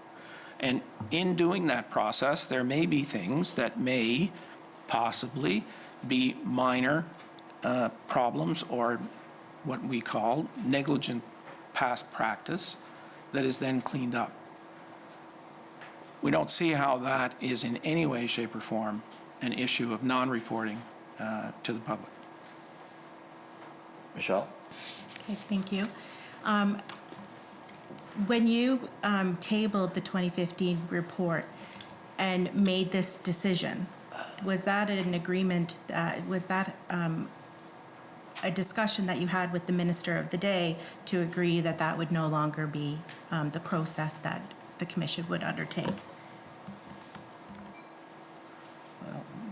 And in doing that process, there may be things that may possibly be minor problems or what we call negligent past practice that is then cleaned up. We don't see how that is in any way, shape, or form an issue of non-reporting to the public. Michelle? Okay, thank you. When you tabled the 2015 report and made this decision, was that an agreement, was that a discussion that you had with the minister of the day to agree that that would no longer be the process that the commission would undertake?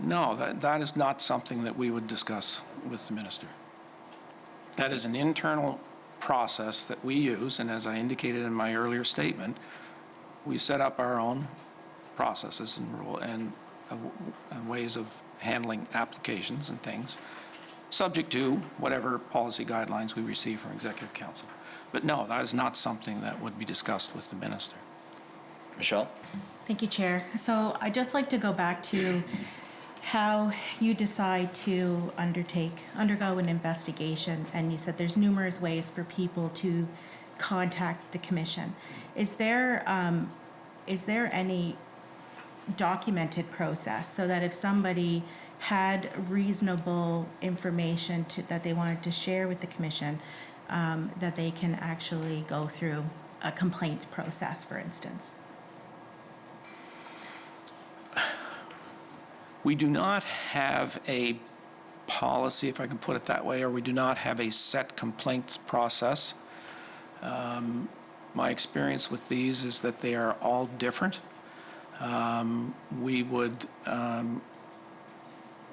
No, that is not something that we would discuss with the minister. That is an internal process that we use, and as I indicated in my earlier statement, we set up our own processes and ways of handling applications and things, subject to whatever policy guidelines we receive from Executive Council. But no, that is not something that would be discussed with the minister. Michelle? Thank you, Chair. So I'd just like to go back to how you decide to undergo an investigation, and you said there's numerous ways for people to contact the commission. Is there any documented process so that if somebody had reasonable information that they wanted to share with the commission, that they can actually go through a complaints process, for instance? We do not have a policy, if I can put it that way, or we do not have a set complaints process. My experience with these is that they are all different.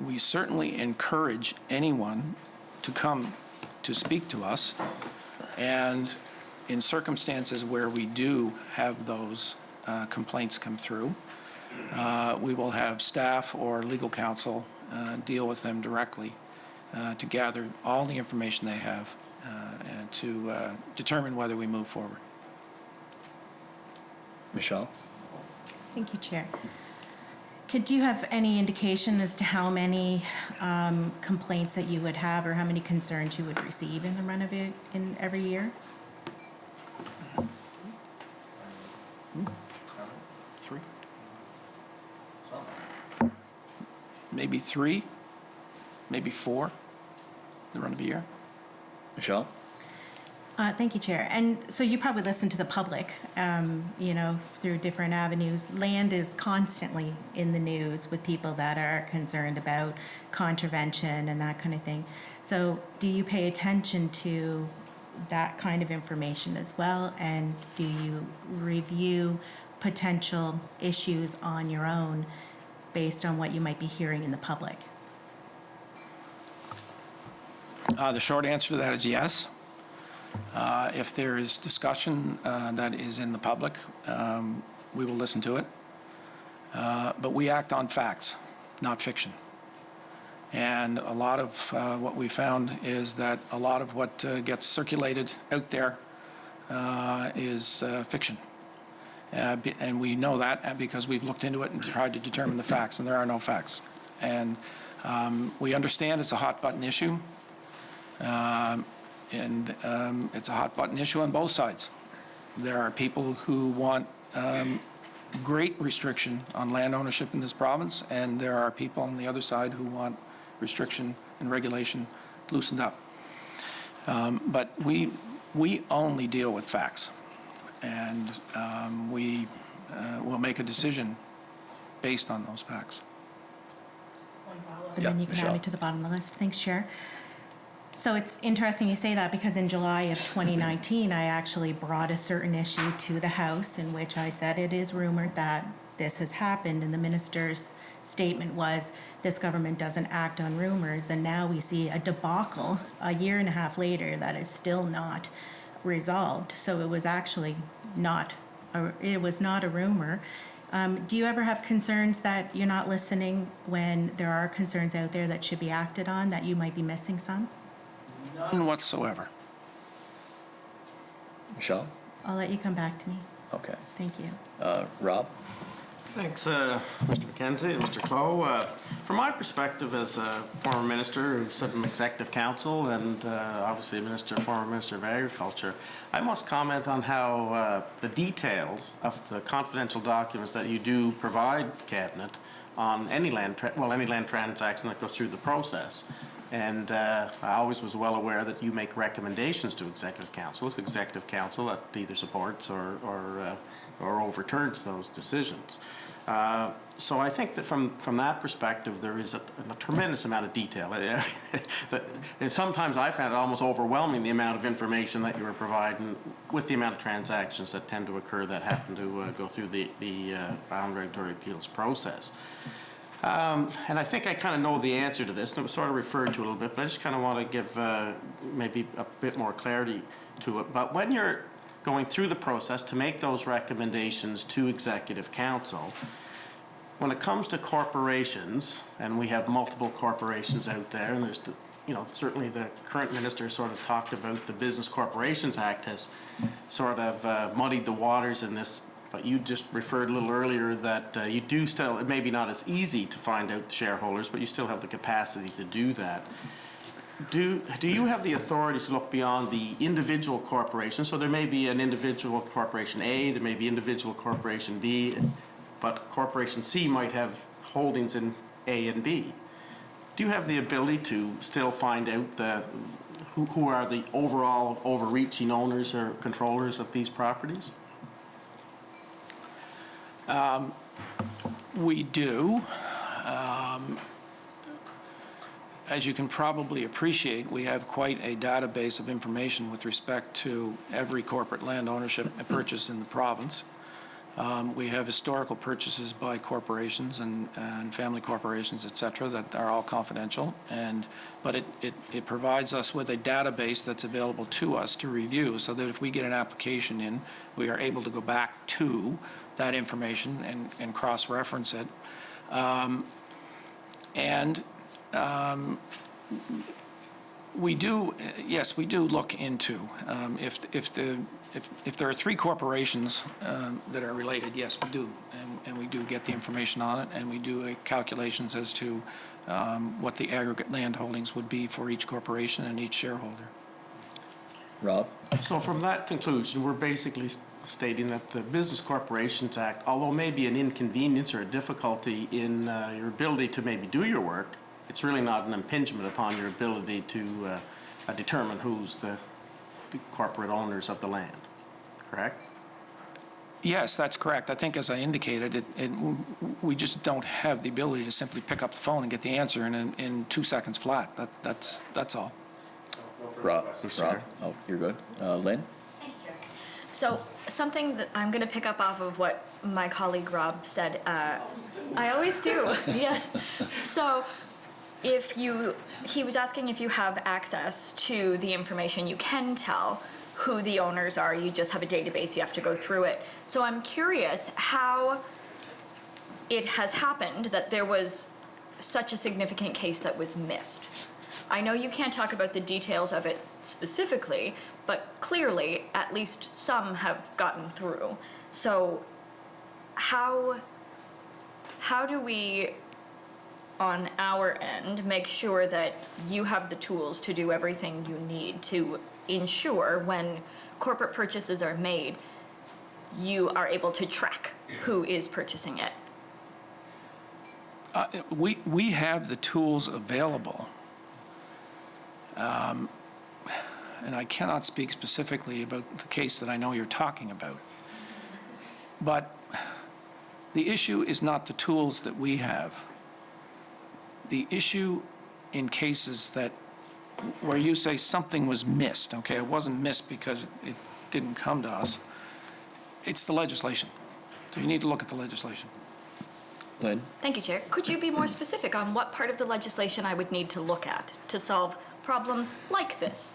We certainly encourage anyone to come to speak to us, and in circumstances where we do have those complaints come through, we will have staff or legal counsel deal with them directly to gather all the information they have and to determine whether we move forward. Michelle? Thank you, Chair. Do you have any indication as to how many complaints that you would have or how many concerns you would receive in the run of it in every year? 3? Maybe 3, maybe 4 the run of a year. Michelle? Thank you, Chair. And so you probably listen to the public, through different avenues. Land is constantly in the news with people that are concerned about contravention and that kind of thing. So do you pay attention to that kind of information as well? And do you review potential issues on your own based on what you might be hearing in the public? The short answer to that is yes. If there is discussion that is in the public, we will listen to it. But we act on facts, not fiction. And a lot of what we found is that a lot of what gets circulated out there is fiction. And we know that because we've looked into it and tried to determine the facts, and there are no facts. And we understand it's a hot-button issue. And it's a hot-button issue on both sides. There are people who want great restriction on land ownership in this province, and there are people on the other side who want restriction and regulation loosened up. But we only deal with facts, and we will make a decision based on those facts. And Yeah, then you can add Michelle. me to the bottom of the list. Thanks, Chair. So it's interesting you say that because in July of 2019, I actually brought a certain issue to the House in which I said it is rumored that this has happened, and the minister's statement was this government doesn't act on rumors, and now we see a debacle a year and a half later that is still not resolved, so it was actually not, it was not a rumor. Do you ever have concerns that you're not listening when there are concerns out there that should be acted on, that you might be missing some? None whatsoever. Michelle? I'll let you come back to me. Okay. Thank you. Rob? Thanks, Mr. McKenzie and Mr. Clow. From my perspective as a former minister who sat in executive council and obviously a former minister of agriculture, I must comment on how the details of the confidential documents that you do provide Cabinet on any land transaction that goes through the process. And I always was well aware that you make recommendations to executive council. It's executive council that either supports or overturns those decisions. So I think that from that perspective, there is a tremendous amount of detail. And sometimes I found it almost overwhelming, the amount of information that you were providing with the amount of transactions that tend to occur that happen to go through the Island Regulatory Appeals process. And I think I kind of know the answer to this, and it was sort of referred to a little bit, but I just kind of want to give maybe a bit more clarity to it. But when you're going through the process to make those recommendations to Executive Council, when it comes to corporations, and we have multiple corporations out there, and there's certainly the current minister sort of talked about the Business Corporations Act has sort of muddied the waters in this. But you just referred a little earlier that you do still, it may be not as easy to find out the shareholders, but you still have the capacity to do that. Do you have the authority to look beyond the individual corporation? So there may be an individual corporation A, there may be individual corporation B, but corporation C might have holdings in A and B. Do you have the ability to still find out who are the overall overreaching owners or controllers of these properties? We do. As you can probably appreciate, we have quite a database of information with respect to every corporate land ownership purchase in the province. We have historical purchases by corporations and family corporations, et cetera, that are all confidential. But it provides us with a database that's available to us to review, so that if we get an application in, we are able to go back to that information and cross-reference it. We do, yes, we do look into if there are three corporations that are related, yes, we do, and we do get the information on it, and we do calculations as to what the aggregate land holdings would be for each corporation and each shareholder. Rob? So from that conclusion, we're basically stating that the Business Corporations Act, although maybe an inconvenience or a difficulty in your ability to maybe do your work, it's really not an impingement upon your ability to determine who's the corporate owners of the land, correct? Yes, that's correct. I think, as I indicated, we just don't have the ability to simply pick up the phone and get the answer in 2 seconds flat. That's all. Rob? Oh, you're good. Lynn? Thank you, Chair. So something that I'm going to pick up off of what my colleague Rob said. I always do. Yes. So he was asking if you have access to the information. You can tell who the owners are. You just have a database. You have to go through it. So I'm curious how it has happened that there was such a significant case that was missed. I know you can't talk about the details of it specifically, but clearly at least some have gotten through. So how do we, on our end, make sure that you have the tools to do everything you need to ensure when corporate purchases are made, you are able to track who is purchasing it? We have the tools available. And I cannot speak specifically about the case that I know you're talking about. But the issue is not the tools that we have. The issue in cases where you say something was missed, okay, it wasn't missed because it didn't come to us, it's the legislation. So you need to look at the legislation. Lynn? Thank you, Chair. Could you be more specific on what part of the legislation I would need to look at to solve problems like this?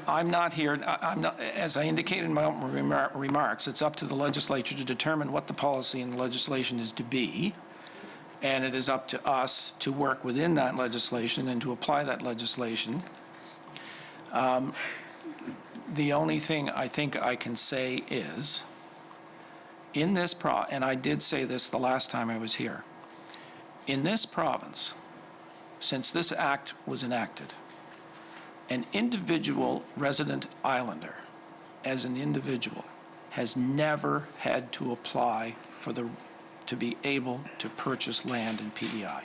I'm not here, I'm not, as I indicated in my opening remarks, it's up to the legislature to determine what the policy in the legislation is to be, and it is up to us to work within that legislation and to apply that legislation. The only thing I think I can say is, in this and I did say this the last time I was here, in this province, since this act was enacted, an individual resident islander, as an individual, has never had to apply to be able to purchase land in PEI.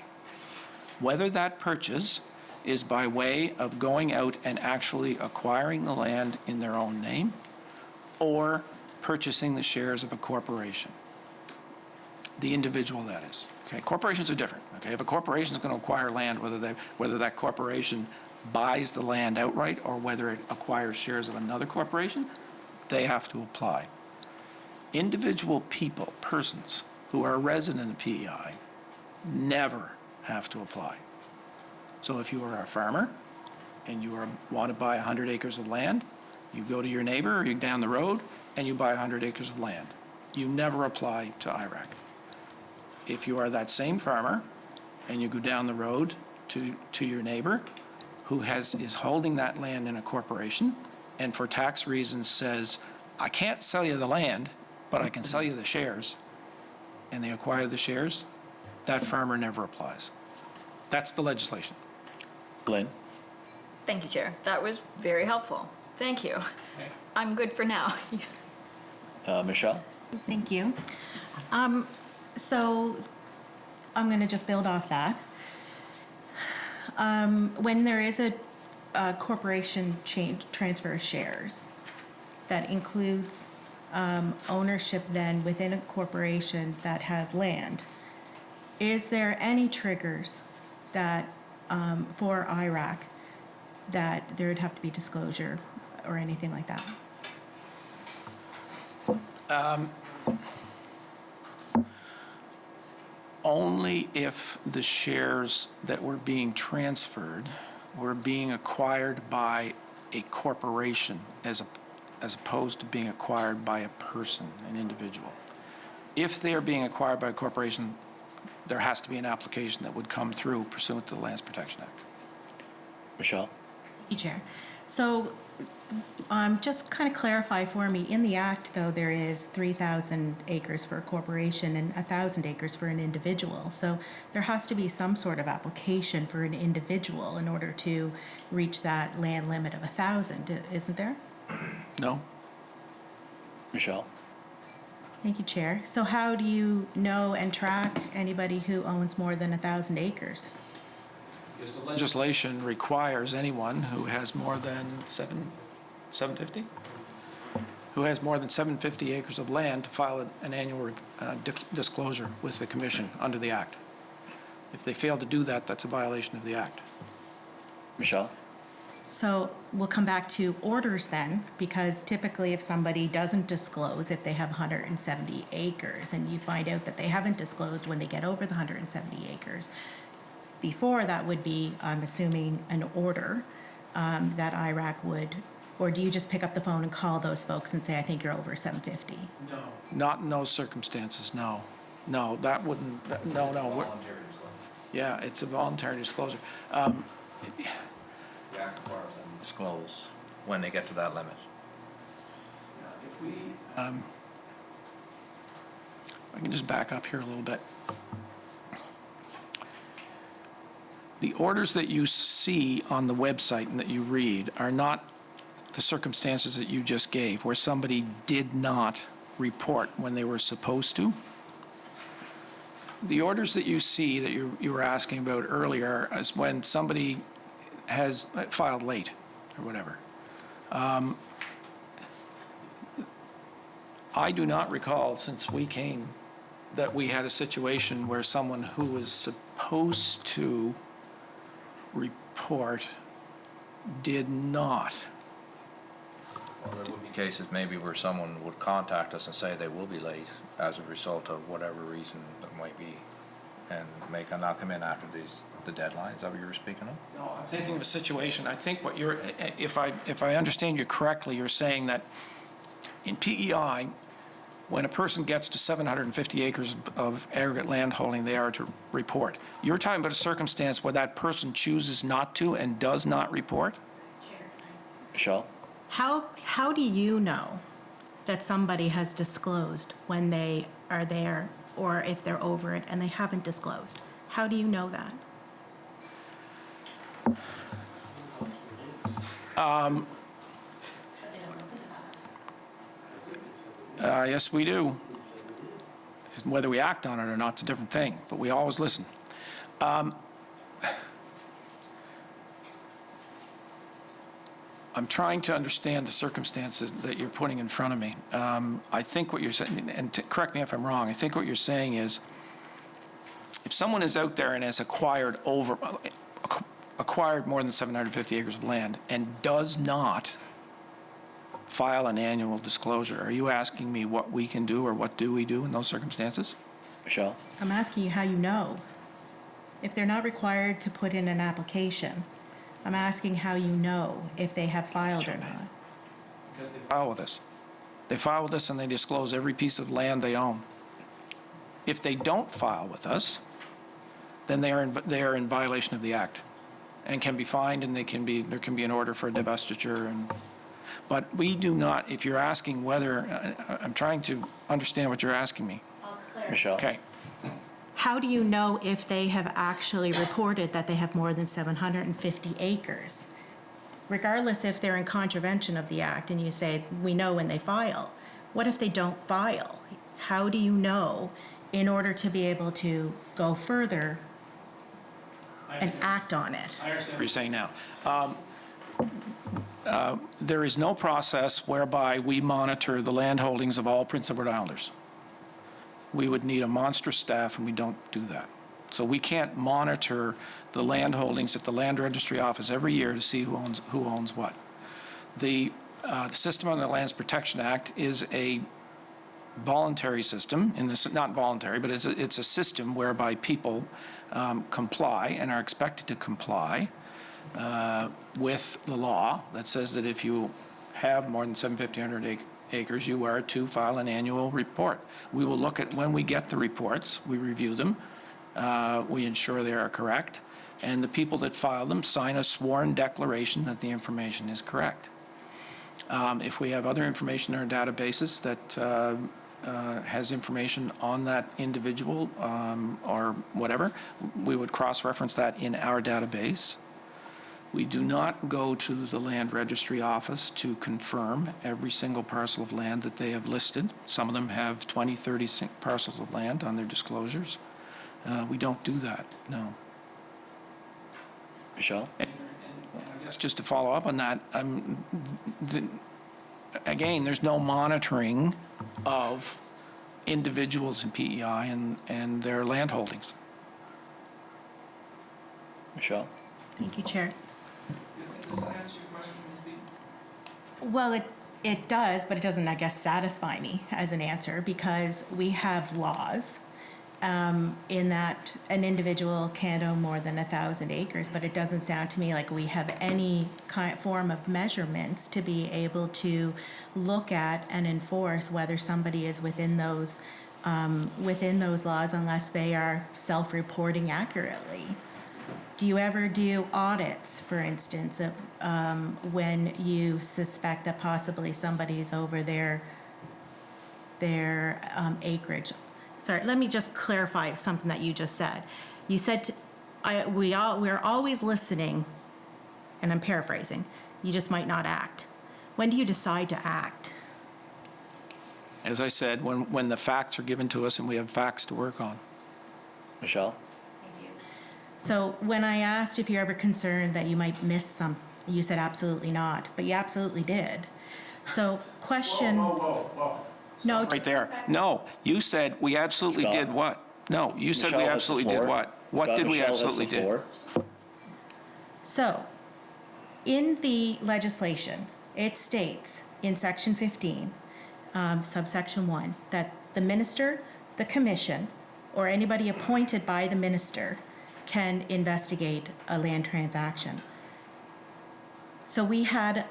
Whether that purchase is by way of going out and actually acquiring the land in their own name or purchasing the shares of a corporation. The individual, that is. Okay, corporations are different. Okay, if a corporation is going to acquire land, whether that corporation buys the land outright or whether it acquires shares of another corporation, they have to apply. Individual people, persons who are resident of PEI, never have to apply. So if you are a farmer and you want to buy 100 acres of land, you go to your neighbor or you down the road and you buy 100 acres of land. You never apply to IRAC. If you are that same farmer and you go down the road to your neighbor who is holding that land in a corporation and for tax reasons says, I can't sell you the land, but I can sell you the shares, and they acquire the shares, that farmer never applies. That's the legislation. Glenn? Thank you, Chair. That was very helpful. Thank you. I'm good for now. Michelle? Thank you. So I'm going to just build off that. When there is a corporation transfer of shares, that includes ownership then within a corporation that has land, is there any triggers that for IRAC that there would have to be disclosure or anything like that? Only if the shares that were being transferred were being acquired by a corporation as opposed to being acquired by a person, an individual. If they are being acquired by a corporation, there has to be an application that would come through pursuant to the Lands Protection Act. Michelle? Thank you, Chair. So just kind of clarify for me, in the Act, though, there is 3,000 acres for a corporation and 1,000 acres for an individual. So there has to be some sort of application for an individual in order to reach that land limit of 1,000, isn't there? No? Michelle? Thank you, Chair. So how do you know and track anybody who owns more than 1,000 acres? Because the legislation requires anyone who has more than 750? Who has more than 750 acres of land to file an annual disclosure with the Commission under the Act. If they fail to do that, that's a violation of the Act. Michelle? So we'll come back to orders then, because typically if somebody doesn't disclose, if they have 170 acres and you find out that they haven't disclosed when they get over the 170 acres, before that would be, I'm assuming, an order that IRAC would, or do you just pick up the phone and call those folks and say, I think you're over 750? No. Not in those circumstances, no. No, that wouldn't, no. Yeah, it's a voluntary disclosure. The Act requires them to disclose when they get to that limit. If we, I can just back up here a little bit. The orders that you see on the website and that you read are not the circumstances that you just gave, where somebody did not report when they were supposed to. The orders that you see that you were asking about earlier is when somebody has filed late or whatever. I do not recall, since we came, that we had a situation where someone who was supposed to report did not. Well, there would be cases maybe where someone would contact us and say they will be late as a result of whatever reason that might be and may not come in after the deadlines that you were speaking of? No, I'm thinking of a situation, I think what you're, if I understand you correctly, you're saying that in PEI, when a person gets to 750 acres of aggregate land holding, they are to report. You're talking about a circumstance where that person chooses not to and does not report? Michelle? How do you know that somebody has disclosed when they are there, or if they're over it and they haven't disclosed? How do you know that? Yes, we do. Whether we act on it or not is a different thing, but we always listen. I'm trying to understand the circumstances that you're putting in front of me. I think what you're saying, and correct me if I'm wrong, I think what you're saying is if someone is out there and has acquired more than 750 acres of land and does not file an annual disclosure, are you asking me what we can do or what do we do in those circumstances? Michelle? I'm asking you how you know. If they're not required to put in an application, I'm asking how you know if they have filed or not. Because they file with us. They file with us and they disclose every piece of land they own. If they don't file with us, then they are in violation of the Act and can be fined, and there can be an order for divestiture. But we do not, if you're asking whether, I'm trying to understand what you're asking me. Michelle? Okay. How do you know if they have actually reported that they have more than 750 acres? Regardless if they're in contravention of the Act and you say, we know when they file. What if they don't file? How do you know in order to be able to go further and act on it? I understand what you're saying now. There is no process whereby we monitor the land holdings of all Prince Edward Islanders. We would need a monstrous staff, and we don't do that. So we can't monitor the land holdings at the Land Registry Office every year to see who owns what. The system under the Lands Protection Act is a voluntary system, not voluntary, but it's a system whereby people comply and are expected to comply with the law that says that if you have more than 750 acres, you are to file an annual report. We will look at, when we get the reports, we review them, we ensure they are correct, and the people that file them sign a sworn declaration that the information is correct. If we have other information in our databases that has information on that individual or whatever, we would cross-reference that in our database. We do not go to the Land Registry Office to confirm every single parcel of land that they have listed. Some of them have 20, 30 parcels of land on their disclosures. We don't do that, no. Michelle? And I guess just to follow up on that, again, there's no monitoring of individuals in PEI and their land holdings. Michelle? Thank you, Chair. Does that answer your question, Ms. Beaton? Well, it does, but it doesn't, I guess, satisfy me as an answer, because we have laws in that an individual can't own more than 1,000 acres, but it doesn't sound to me like we have any form of measurements to be able to look at and enforce whether somebody is within those laws unless they are self-reporting accurately. Do you ever do audits, for instance, when you suspect that possibly somebody's over their acreage? Sorry, let me just clarify something that you just said. You said we're always listening, and I'm paraphrasing. You just might not act. When do you decide to act? As I said, when the facts are given to us and we have facts to work on. Michelle? So when I asked if you're ever concerned that you might miss some, you said absolutely not, but you absolutely did. So question. Whoa. No, Right there. No, you said we absolutely Scott. did what? No, you said we Michelle has the absolutely did floor. what? What Scott, did we Michelle has absolutely the do? floor. So in the legislation, it states in section 15, subsection 1, that the minister, the commission, or anybody appointed by the minister can investigate a land transaction. So we had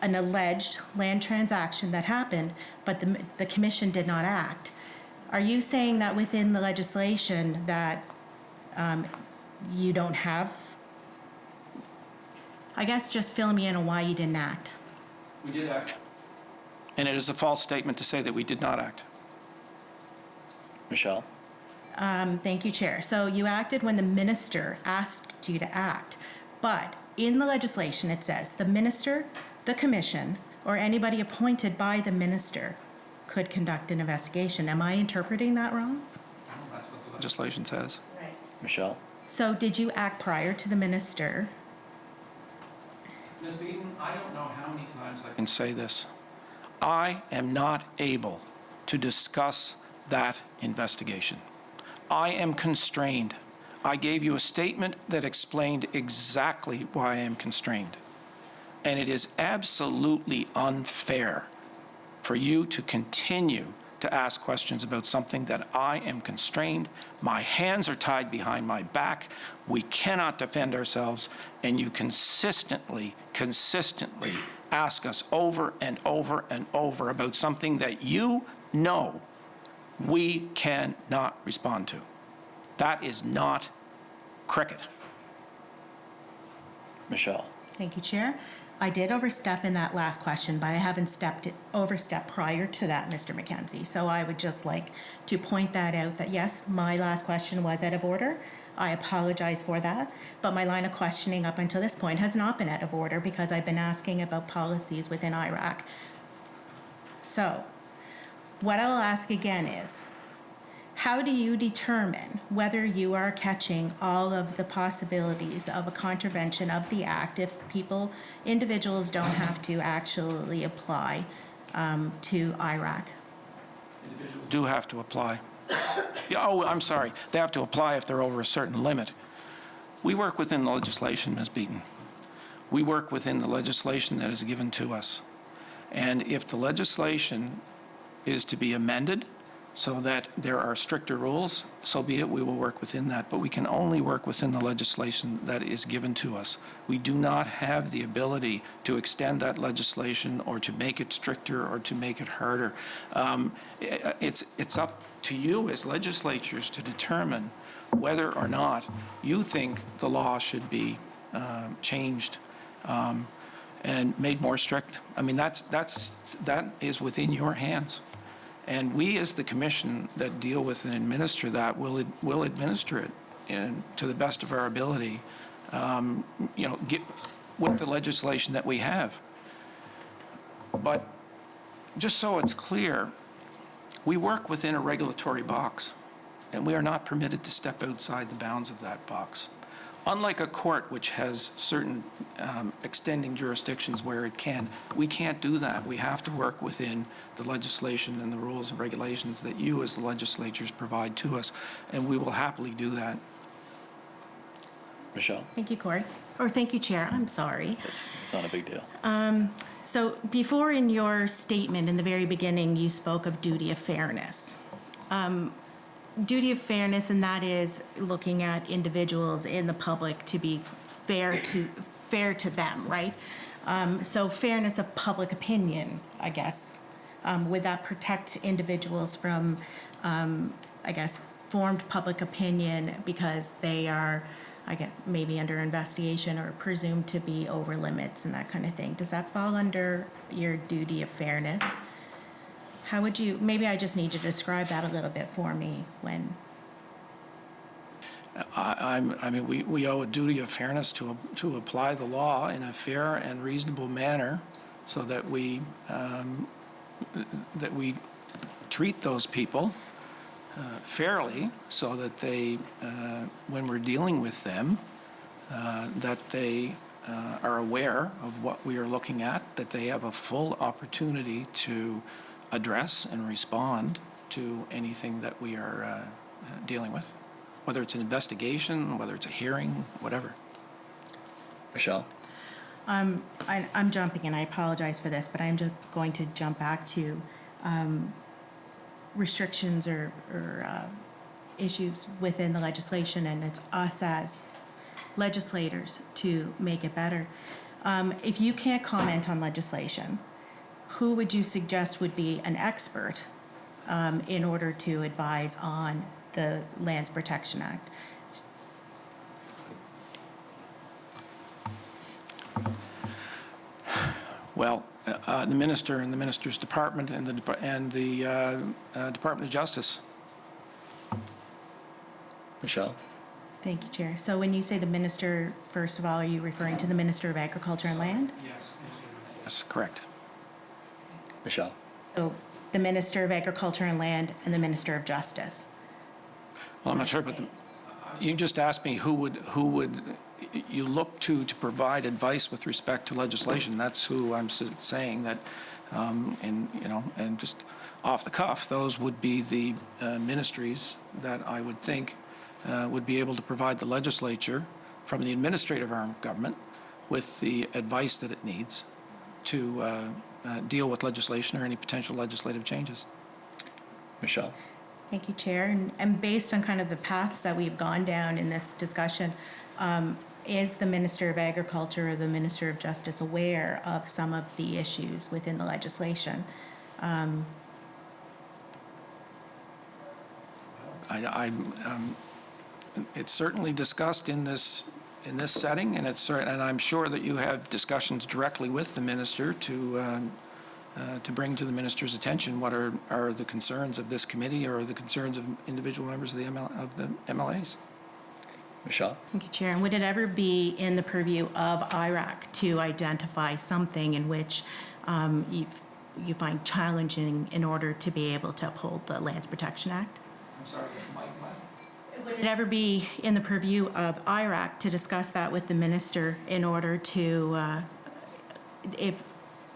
an alleged land transaction that happened, but the commission did not act. Are you saying that within the legislation that you don't have? I guess just fill me in on why you didn't act. We did act. And it is a false statement to say that we did not act. Michelle? Thank you, Chair. So you acted when the minister asked you to act, but in the legislation it says the minister, the commission, or anybody appointed by the minister could conduct an investigation. Am I interpreting that wrong? That's what the legislation says. Right. Michelle? So did you act prior to the minister? Ms. Beaton, I don't know how many times I can say this. I am not able to discuss that investigation. I am constrained. I gave you a statement that explained exactly why I am constrained. And it is absolutely unfair for you to continue to ask questions about something that I am constrained. My hands are tied behind my back. We cannot defend ourselves, and you consistently ask us over and over and over about something that you know we cannot respond to. That is not cricket. Michelle? Thank you, Chair. I did overstep in that last question, but I haven't overstepped prior to that, Mr. Mackenzie. So I would just like to point that out that yes, my last question was out of order. I apologize for that, but my line of questioning up until this point has not been out of order because I've been asking about policies within Iraq. So what I'll ask again is, how do you determine whether you are catching all of the possibilities of a contravention of the Act if individuals don't have to actually apply to Iraq? Individuals do have to apply. I'm sorry. They have to apply if they're over a certain limit. We work within the legislation, Ms. Beaton. We work within the legislation that is given to us. And if the legislation is to be amended so that there are stricter rules, so be it, we will work within that. But we can only work within the legislation that is given to us. We do not have the ability to extend that legislation or to make it stricter or to make it harder. It's up to you as legislatures to determine whether or not you think the law should be changed and made more strict. I mean, that is within your hands. And we, as the commission that deal with and administer that, will administer it to the best of our ability, with the legislation that we have. But just so it's clear, we work within a regulatory box, and we are not permitted to step outside the bounds of that box. Unlike a court, which has certain extending jurisdictions where it can, we can't do that. We have to work within the legislation and the rules and regulations that you as the legislatures provide to us, and we will happily do that. Michelle? Thank you, Corey. Or thank you, Chair. I'm sorry. It's not a big deal. So before in your statement in the very beginning, you spoke of duty of fairness. Duty of fairness, and that is looking at individuals in the public to be fair to them, right? So fairness of public opinion, I guess. Would that protect individuals from, I guess, formed public opinion because they are, I guess, maybe under investigation or presumed to be over limits and that kind of thing? Does that fall under your duty of fairness? How would you, maybe I just need you to describe that a little bit for me when. I mean, we owe a duty of fairness to apply the law in a fair and reasonable manner so that we treat those people fairly so that they, when we're dealing with them, that they are aware of what we are looking at, that they have a full opportunity to address and respond to anything that we are dealing with, whether it's an investigation, whether it's a hearing, whatever. Michelle? I'm jumping, and I apologize for this, but I'm just going to jump back to restrictions or issues within the legislation, and it's us as legislators to make it better. If you can't comment on legislation, who would you suggest would be an expert in order to advise on the Lands Protection Act? Well, the minister and the minister's department and the Department of Justice. Michelle? Thank you, Chair. So when you say the minister, first of all, are you referring to the Minister of Agriculture and Land? Yes, correct. Michelle? So the Minister of Agriculture and Land and the Minister of Justice. Well, I'm not sure, but you just asked me who would you look to provide advice with respect to legislation. That's who I'm saying that, and just off the cuff, those would be the ministries that I would think would be able to provide the legislature from the administrative arm of government with the advice that it needs to deal with legislation or any potential legislative changes. Michelle? Thank you, Chair. And based on kind of the paths that we've gone down in this discussion, is the Minister of Agriculture or the Minister of Justice aware of some of the issues within the legislation? It's certainly discussed in this setting, and and I'm sure that you have discussions directly with the minister to bring to the minister's attention what are the concerns of this committee or the concerns of individual members of the MLAs. Michelle? Thank you, Chair. And would it ever be in the purview of IRAC to identify something in which you find challenging in order to be able to uphold the Lands Protection Act? I'm sorry, Mike. Would it ever be in the purview of IRAC to discuss that with the minister in order to,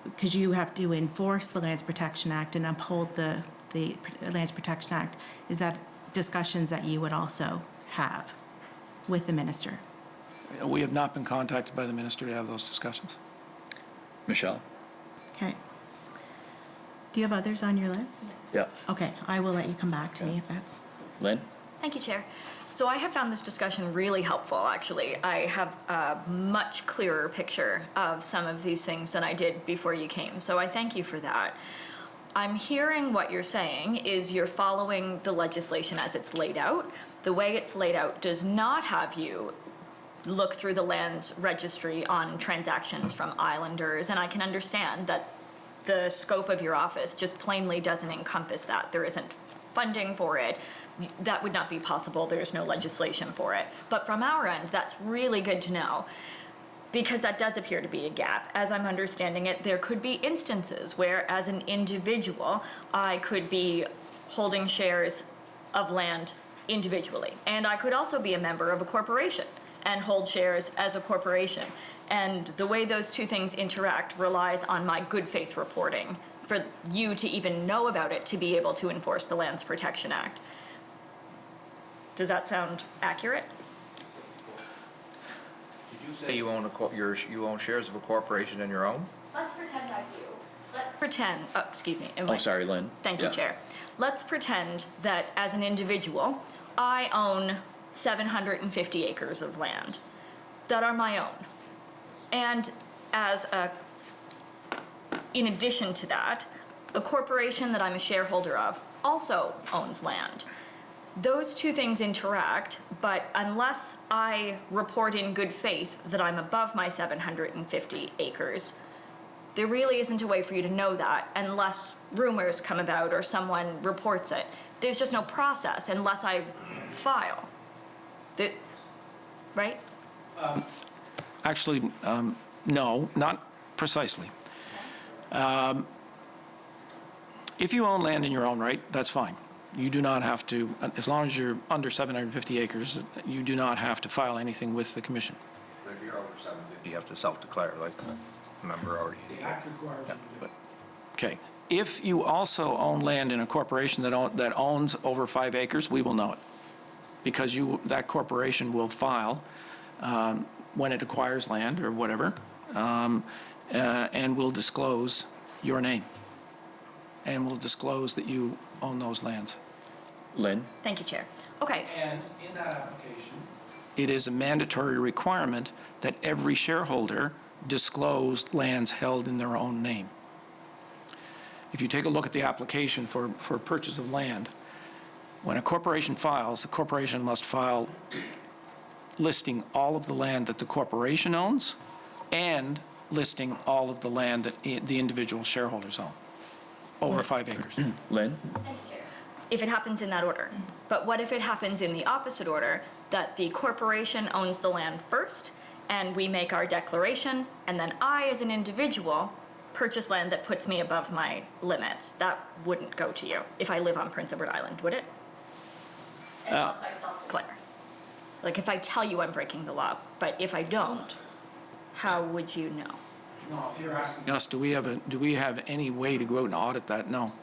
because you have to enforce the Lands Protection Act and uphold the Lands Protection Act, is that discussions that you would also have with the minister? We have not been contacted by the minister to have those discussions. Michelle? Okay. Do you have others on your list? Yeah. Okay, I will let you come back to me if that's... Lynn? Thank you, Chair. So I have found this discussion really helpful, actually. I have a much clearer picture of some of these things than I did before you came, so I thank you for that. I'm hearing what you're saying is you're following the legislation as it's laid out. The way it's laid out does not have you look through the lands registry on transactions from islanders, and I can understand that the scope of your office just plainly doesn't encompass that. There isn't funding for it. That would not be possible. There's no legislation for it. But from our end, that's really good to know, because that does appear to be a gap. As I'm understanding it, there could be instances where, as an individual, I could be holding shares of land individually. And I could also be a member of a corporation and hold shares as a corporation. And the way those two things interact relies on my good faith reporting for you to even know about it to be able to enforce the Lands Protection Act. Does that sound accurate? Did you say you own you own shares of a corporation in your own? Let's pretend I do. Let's pretend, excuse me. Oh, sorry, Lynn. Thank you, Yeah. Chair. Let's pretend that as an individual, I own 750 acres of land that are my own. And in addition to that, a corporation that I'm a shareholder of also owns land. Those two things interact, but unless I report in good faith that I'm above my 750 acres, there really isn't a way for you to know that unless rumors come about or someone reports it. There's just no process unless I file. Right? Actually, no, not precisely. If you own land in your own right, that's fine. You do not have to, as long as you're under 750 acres, you do not have to file anything with the commission. But if you're over 750, you have to self-declare, like the member already. Okay. If you also own land in a corporation that owns over 5 acres, we will know it, because that corporation will file when it acquires land or whatever, and will disclose your name. and will disclose that you own those lands. Lynn? Thank you, Chair. Okay, And in that application, it is a mandatory requirement that every shareholder disclose lands held in their own name. If you take a look at the application for purchase of land, when a corporation files, the corporation must file listing all of the land that the corporation owns and listing all of the land that the individual shareholders own, over 5 acres. Lynn? if it happens in that order. But what if it happens in the opposite order, that the corporation owns the land first, and we make our declaration, and then I, as an individual, purchase land that puts me above my limits? That wouldn't go to you if I live on Prince Edward Island, would it? Unless I self-declare. Like, if I tell you I'm breaking the law, but if I don't, how would you know? No, if you're asking us, do we have any way to go out and audit that? No.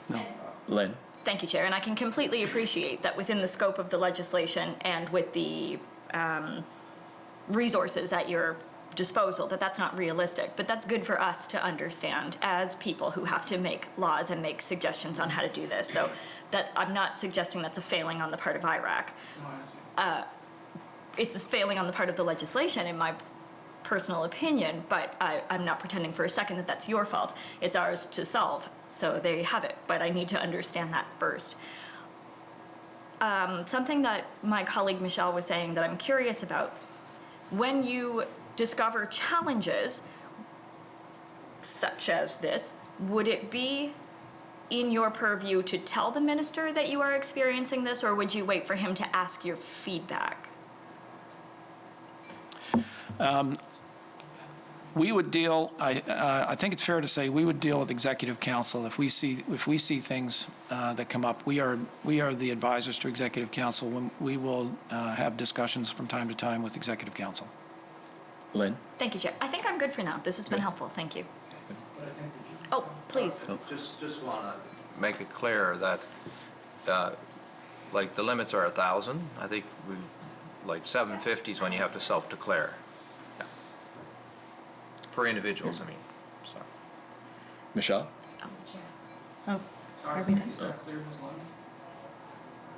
No. Lynn? Thank you, Chair. And I can completely appreciate that within the scope of the legislation and with the resources at your disposal, that that's not realistic. But that's good for us to understand as people who have to make laws and make suggestions on how to do this. So that I'm not suggesting that's a failing on the part of IRAC. It's a failing on the part of the legislation, in my personal opinion, but I'm not pretending for a second that that's your fault. It's ours to solve, so there you have it. But I need to understand that first. Something that my colleague Michelle was saying that I'm curious about, when you discover challenges such as this, would it be in your purview to tell the minister that you are experiencing this, or would you wait for him to ask your feedback? We would deal, I think it's fair to say, we would deal with executive council if we see things that come up. We are the advisors to executive council. When we will have discussions from time to time with executive council. Lynn? Thank you, Chair. I think I'm good for now. This has been helpful. Thank you. Oh, please. Just want to make it clear that, like, the limits are 1,000. I think we, like, 750 is when you have to self-declare. Yeah. For individuals, I mean. So. Michelle? Oh, are we done?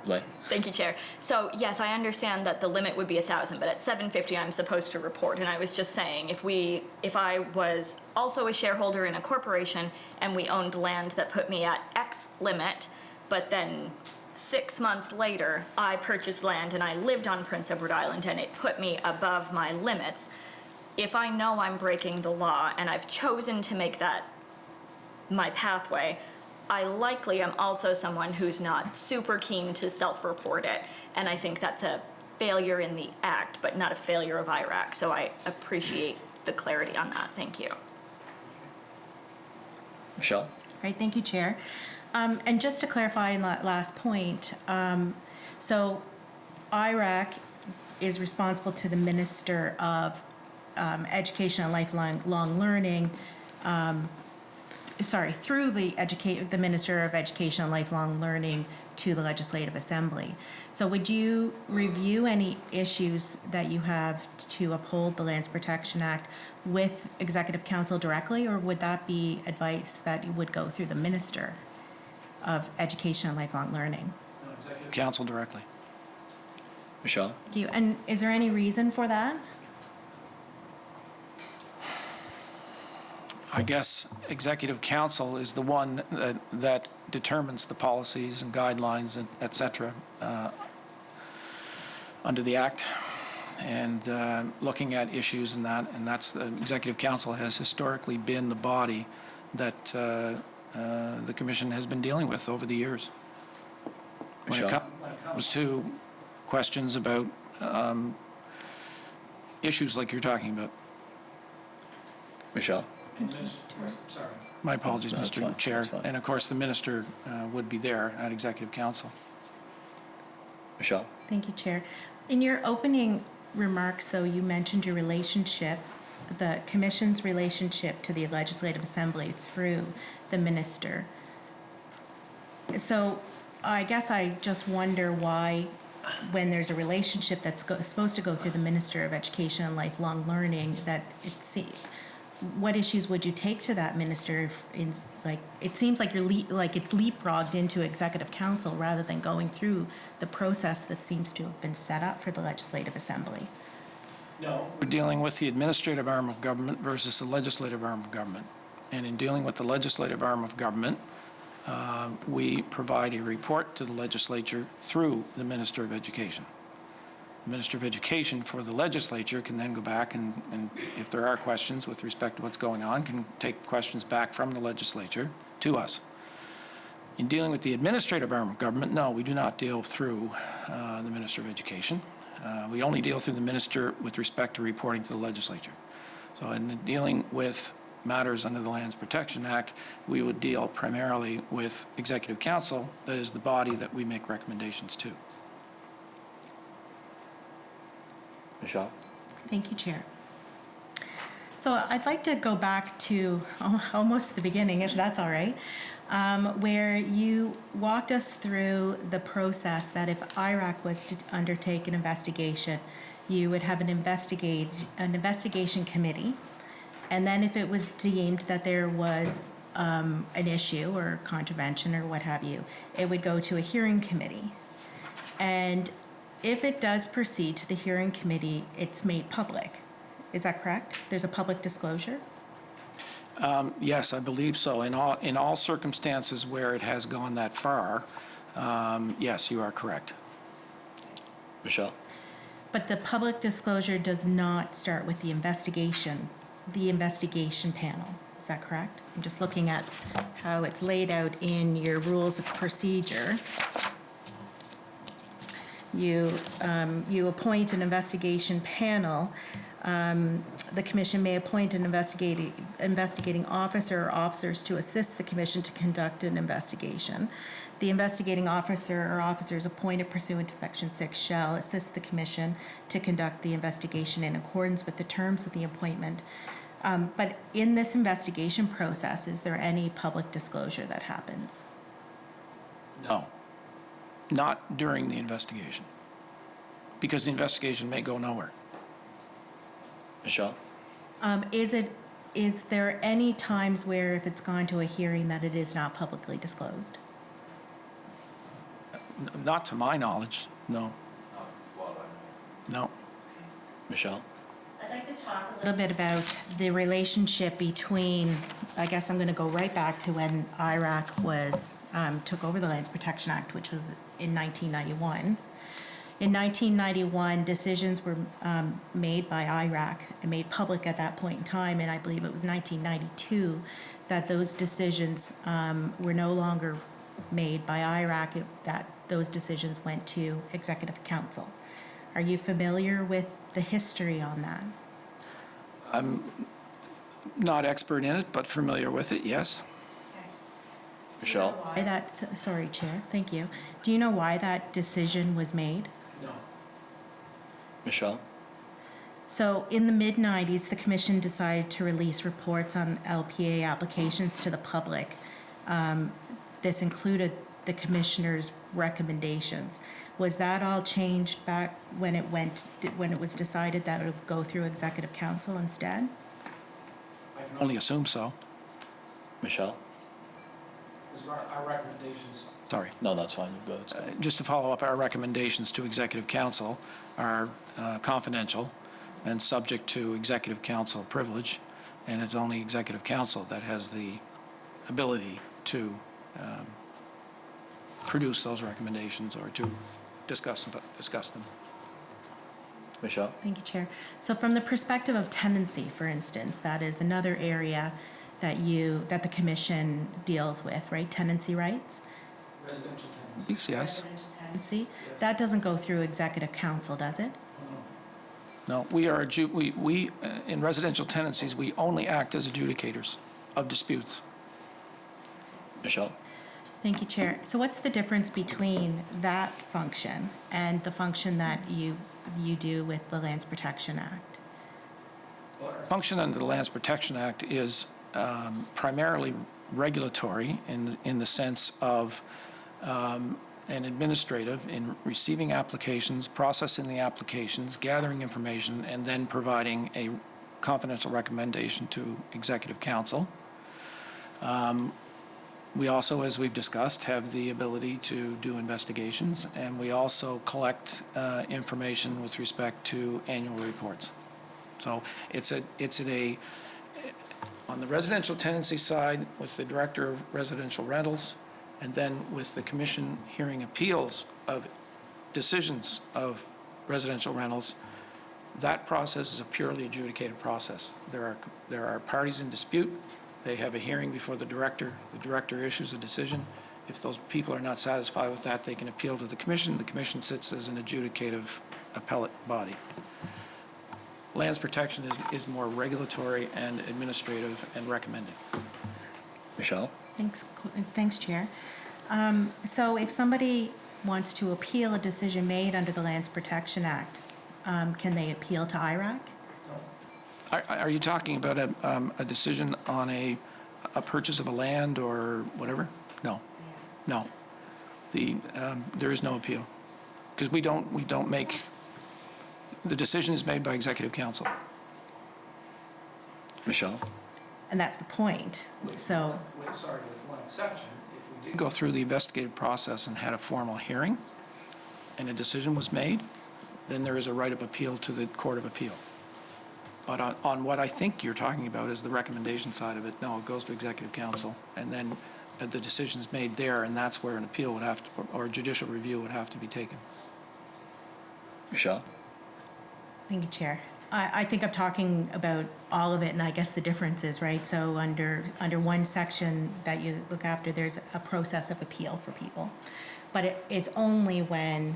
Lynn? Thank you, Chair. So yes, I understand that the limit would be 1,000, but at 750, I'm supposed to report. And I was just saying, if I was also a shareholder in a corporation and we owned land that put me at X limit, but then 6 months later, I purchased land and I lived on Prince Edward Island and it put me above my limits, if I know I'm breaking the law and I've chosen to make that my pathway, I likely am also someone who's not super keen to self-report it. And I think that's a failure in the act, but not a failure of IRAC. So I appreciate the clarity on that. Thank you. Michelle? Right, thank you, Chair. And just to clarify on that last point, so IRAC is responsible to the Minister of Education and Lifelong Learning, through the Minister of Education and Lifelong Learning to the Legislative Assembly. So would you review any issues that you have to uphold the Lands Protection Act with Executive Council directly, or would that be advice that would go through the Minister of Education and Lifelong Learning? Executive council directly. Michelle? Thank you. And is there any reason for that? I guess executive council is the one that determines the policies and guidelines, and et cetera, under the Act, and looking at issues and that's the executive council has historically been the body that the commission has been dealing with over the years. When it comes to questions about issues like you're talking about. Michelle? Sorry. My apologies, No, that's Mr. fine. Chair. That's fine. And of course, the minister would be there at executive council. Michelle? Thank you, Chair. In your opening remarks, though, you mentioned your relationship, the Commission's relationship to the Legislative Assembly through the Minister. So I guess I just wonder why, when there's a relationship that's supposed to go through the Minister of Education and Lifelong Learning, that what issues would you take to that minister? It seems like it's leapfrogged into executive council rather than going through the process that seems to have been set up for the Legislative Assembly. No. We're dealing with the administrative arm of government versus the legislative arm of government. And in dealing with the legislative arm of government, we provide a report to the legislature through the Minister of Education. The Minister of Education for the legislature can then go back and if there are questions with respect to what's going on, can take questions back from the legislature to us. In dealing with the administrative arm of government, no, we do not deal through the Minister of Education. We only deal through the minister with respect to reporting to the legislature. So in dealing with matters under the Lands Protection Act, we would deal primarily with Executive Council, that is the body that we make recommendations to. Michelle? Thank you, Chair. So I'd like to go back to almost the beginning, if that's all right, where you walked us through the process that if IRAC was to undertake an investigation, you would have an investigation committee, and then if it was deemed that there was an issue or contravention or what have you, it would go to a hearing committee. And if it does proceed to the hearing committee, it's made public. Is that correct? There's a public disclosure? Yes, I believe so. In all circumstances where it has gone that far, yes, you are correct. Michelle? But the public disclosure does not start with the investigation panel. Is that correct? I'm just looking at how it's laid out in your rules of procedure. You appoint an investigation panel. The commission may appoint an investigating officer or officers to assist the commission to conduct an investigation. The investigating officer or officers appointed pursuant to Section 6 shall assist the commission to conduct the investigation in accordance with the terms of the appointment. But in this investigation process, is there any public disclosure that happens? No, not during the investigation, because the investigation may go nowhere. Michelle? Is there any times where if it's gone to a hearing that it is not publicly disclosed? Not to my knowledge, no. No. Michelle? I'd like to talk a little bit about the relationship between, I guess I'm going to go right back to when IRAC took over the Lands Protection Act, which was in 1991. In 1991, decisions were made by IRAC and made public at that point in time, and I believe it was 1992 that those decisions were no longer made by IRAC, that those decisions went to Executive Council. Are you familiar with the history on that? I'm not expert in it, but familiar with it, yes. Michelle? Why sorry, Chair, thank you. Do you know why that decision was made? No. Michelle? So in the mid-90s, the commission decided to release reports on LPA applications to the public. This included the commissioner's recommendations. Was that all changed back when it was decided that it would go through Executive Council instead? I can only assume so. Michelle? Our recommendations. Sorry. No, that's fine. You go ahead, Scott. Just to follow up, our recommendations to Executive Council are confidential and subject to Executive Council privilege, and it's only Executive Council that has the ability to produce those recommendations or to discuss them. Michelle? Thank you, Chair. So from the perspective of tenancy, for instance, that is another area that the commission deals with, right? Tenancy rights? Residential tenancies, yes. Residential tenancy. That doesn't go through Executive Council, does it? No, we are, we in residential tenancies, we only act as adjudicators of disputes. Michelle? Thank you, Chair. So what's the difference between that function and the function that you do with the Lands Protection Act? Our function under the Lands Protection Act is primarily regulatory in the sense of an administrative in receiving applications, processing the applications, gathering information, and then providing a confidential recommendation to Executive Council. We also, as we've discussed, have the ability to do investigations, and we also collect information with respect to annual reports. So it's on the residential tenancy side with the Director of Residential Rentals, and then with the Commission hearing appeals of decisions of residential rentals. That process is a purely adjudicated process. There are parties in dispute. They have a hearing before the director. The director issues a decision. If those people are not satisfied with that, they can appeal to the commission. The commission sits as an adjudicative appellate body. Lands protection is more regulatory and administrative and recommending. Michelle? Thanks, Chair. So if somebody wants to appeal a decision made under the Lands Protection Act, can they appeal to IRAC? Are you talking about a decision on a purchase of a land or whatever? No. No. There is no appeal. Because we don't make, the decision is made by Executive Council. Michelle? And that's the point. So, Sorry, with one exception, if we did go through the investigative process and had a formal hearing and a decision was made, then there is a right of appeal to the Court of Appeal. But on what I think you're talking about is the recommendation side of it, no, it goes to Executive Council, and then the decision's made there, and that's where an appeal would have to, or judicial review would have to be taken. Michelle? thank you, Chair. I think I'm talking about all of it, and I guess the difference is, right, so under one section that you look after, there's a process of appeal for people. But it's only when,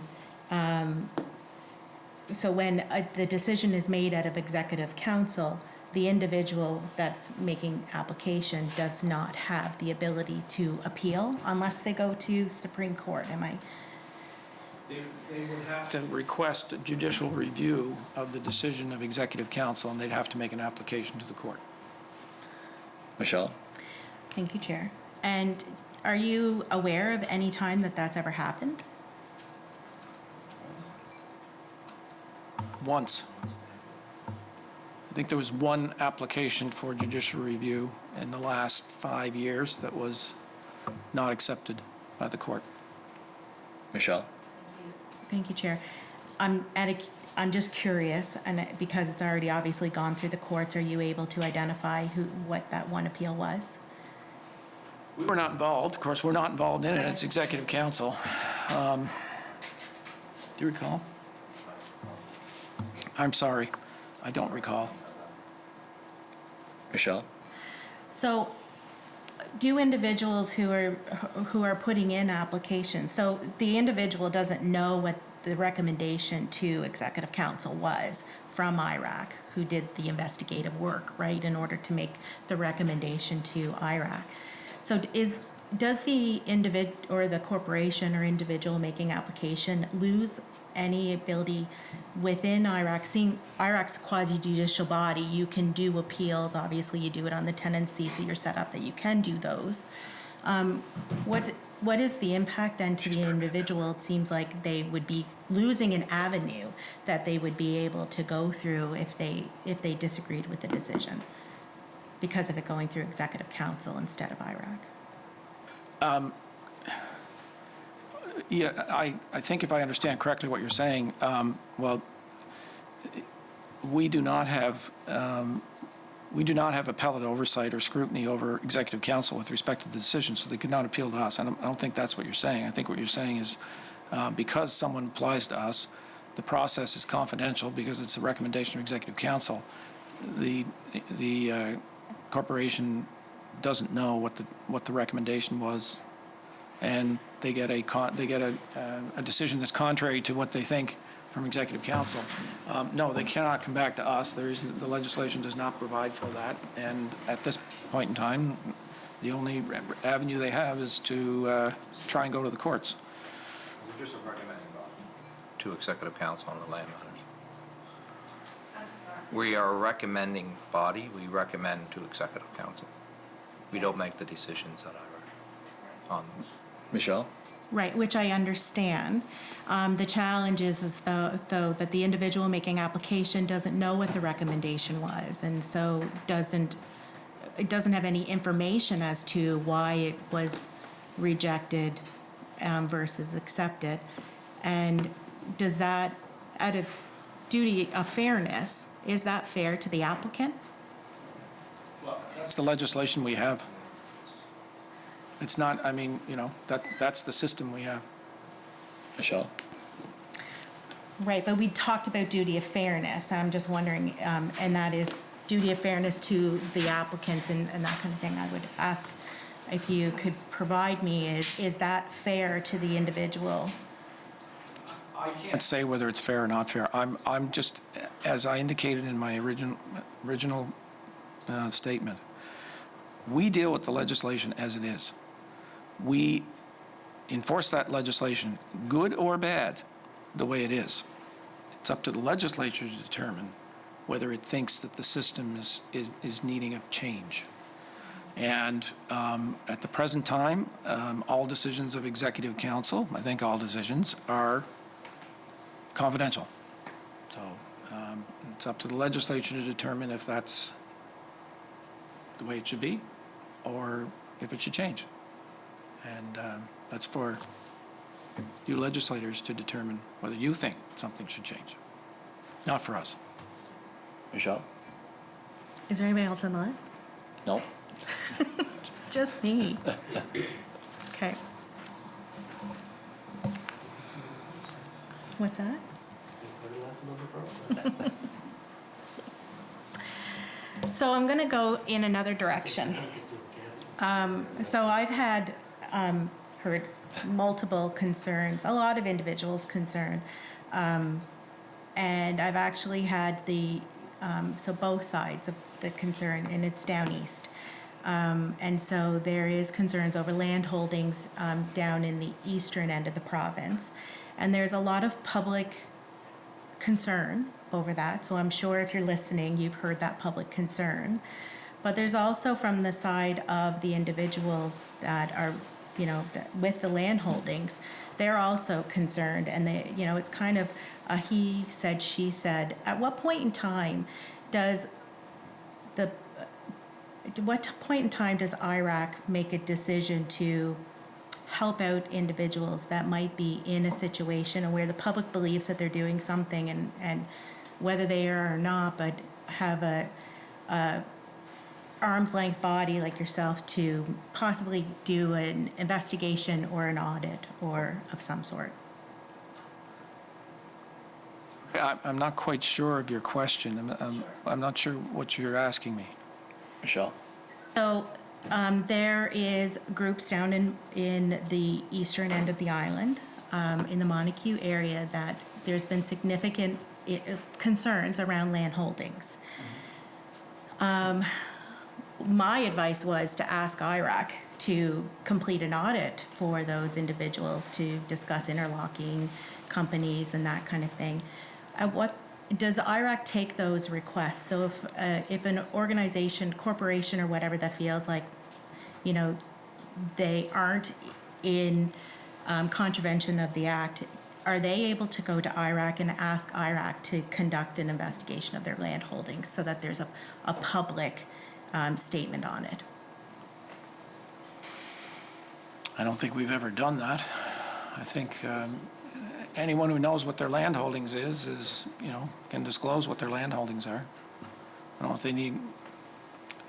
when the decision is made out of Executive Council, the individual that's making application does not have the ability to appeal unless they go to Supreme Court. Am I? They would have to request a judicial review of the decision of Executive Council, and they'd have to make an application to the court. Michelle? Thank you, Chair. And are you aware of any time that that's ever happened? Once. I think there was one application for judicial review in the last 5 years that was not accepted by the court. Michelle? Thank you, Chair. I'm just curious, and because it's already obviously gone through the courts, are you able to identify what that one appeal was? We were not involved. Of course, we're not involved in it. It's Executive Council. Do you recall? I'm sorry. I don't recall. Michelle? So, do individuals who are putting in applications, so the individual doesn't know what the recommendation to Executive Council was from IRAC, who did the investigative work, right, in order to make the recommendation to IRAC. So does the individual or the corporation or individual making application lose any ability within IRAC? Seeing IRAC's quasi-judicial body, you can do appeals. Obviously, you do it on the tenancy, so you're set up that you can do those. What is the impact then to the individual? It seems like they would be losing an avenue that they would be able to go through if they disagreed with the decision because of it going through Executive Council instead of IRAC. Yeah, I think if I understand correctly what you're saying, well, we do not have appellate oversight or scrutiny over Executive Council with respect to the decision, so they could not appeal to us. I don't think that's what you're saying. I think what you're saying is because someone applies to us, the process is confidential because it's a recommendation of Executive Council. The corporation doesn't know what the recommendation was, and they get a decision that's contrary to what they think from Executive Council. No, they cannot come back to us. The legislation does not provide for that, and at this point in time, the only avenue they have is to try and go to the courts. We're just recommending to Executive Council on the land matters. We are a recommending body. We recommend to Executive Council. We don't make the decisions that I on them. Michelle? Right, which I understand. The challenge is though that the individual making application doesn't know what the recommendation was, and so it doesn't have any information as to why it was rejected versus accepted. And does that, out of duty of fairness, is that fair to the applicant? That's the legislation we have. It's not, I mean, that's the system we have. Michelle? Right, but we talked about duty of fairness, and I'm just wondering, and that is duty of fairness to the applicants and that kind of thing. I would ask if you could provide me, is that fair to the individual? I can't say whether it's fair or not fair. I'm just, as I indicated in my original statement, we deal with the legislation as it is. We enforce that legislation, good or bad, the way it is. It's up to the legislature to determine whether it thinks that the system is needing a change. And at the present time, all decisions of Executive Council, I think all decisions, are confidential. So it's up to the legislature to determine if that's the way it should be or if it should change. And that's for you legislators to determine whether you think something should change, not for us. Michelle? Is there anybody else on the list? No? It's just me. Okay. What's that? So I'm going to go in another direction. So I've had heard multiple concerns, a lot of individuals concerned, and I've actually had so both sides of the concern, and it's down east. And so there is concerns over land holdings down in the eastern end of the province. And there's a lot of public concern over that. So I'm sure if you're listening, you've heard that public concern. But there's also from the side of the individuals that are, with the land holdings, they're also concerned. And they, it's kind of a he said, she said. At what point in time does IRAC make a decision to help out individuals that might be in a situation where the public believes that they're doing something, and whether they are or not, but have a arm's length body like yourself to possibly do an investigation or an audit or of some sort? I'm not quite sure of your question. I'm not sure what you're asking me. Michelle? So there is groups down in the eastern end of the island, in the Montague area, that there's been significant concerns around land holdings. My advice was to ask IRAC to complete an audit for those individuals to discuss interlocking companies and that kind of thing. What does IRAC take those requests? So if an organization, corporation, or whatever that feels like, they aren't in contravention of the act, are they able to go to IRAC and ask IRAC to conduct an investigation of their land holdings so that there's a public statement on it? I don't think we've ever done that. I think anyone who knows what their land holdings is, can disclose what their land holdings are. I don't know if they need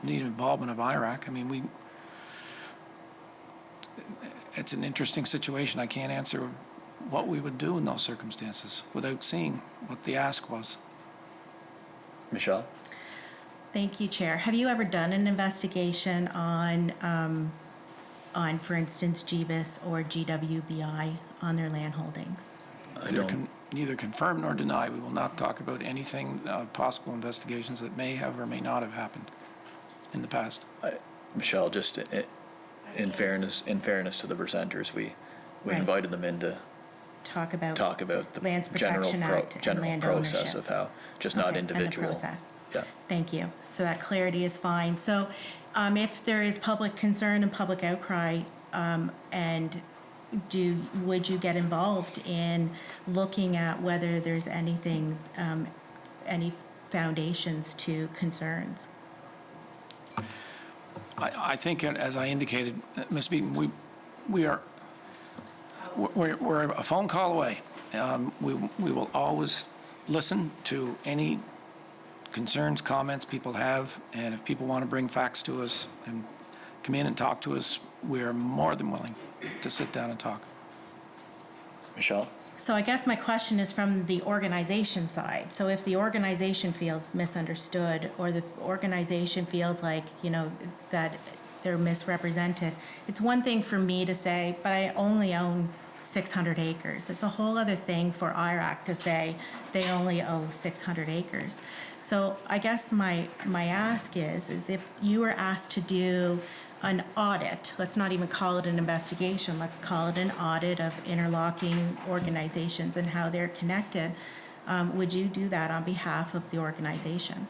involvement of IRAC. I mean, it's an interesting situation. I can't answer what we would do in those circumstances without seeing what the ask was. Michelle? Thank you, Chair. Have you ever done an investigation on, for instance, GBIS or GWBI on their land holdings? I don't. Neither confirm nor deny. We will not talk about anything, possible investigations that may have or may not have happened in the past. Michelle, just in fairness to the presenters, we Right. invited them in to Talk about the Lands general Protection Act and general land process ownership. of how, just not Okay, individual. And the process. Yeah. Thank you. So that clarity is fine. So if there is public concern and public outcry, and would you get involved in looking at whether there's anything, any foundations to concerns? I think, as I indicated, Ms. Beaton, we're a phone call away. We will always listen to any concerns, comments people have, and if people want to bring facts to us and come in and talk to us, we are more than willing to sit down and talk. Michelle? So I guess my question is from the organization side. So if the organization feels misunderstood, or the organization feels like, that they're misrepresented, it's one thing for me to say, but I only own 600 acres. It's a whole other thing for IRAC to say they only own 600 acres. So I guess my ask is if you were asked to do an audit, let's not even call it an investigation, let's call it an audit of interlocking organizations and how they're connected, would you do that on behalf of the organization?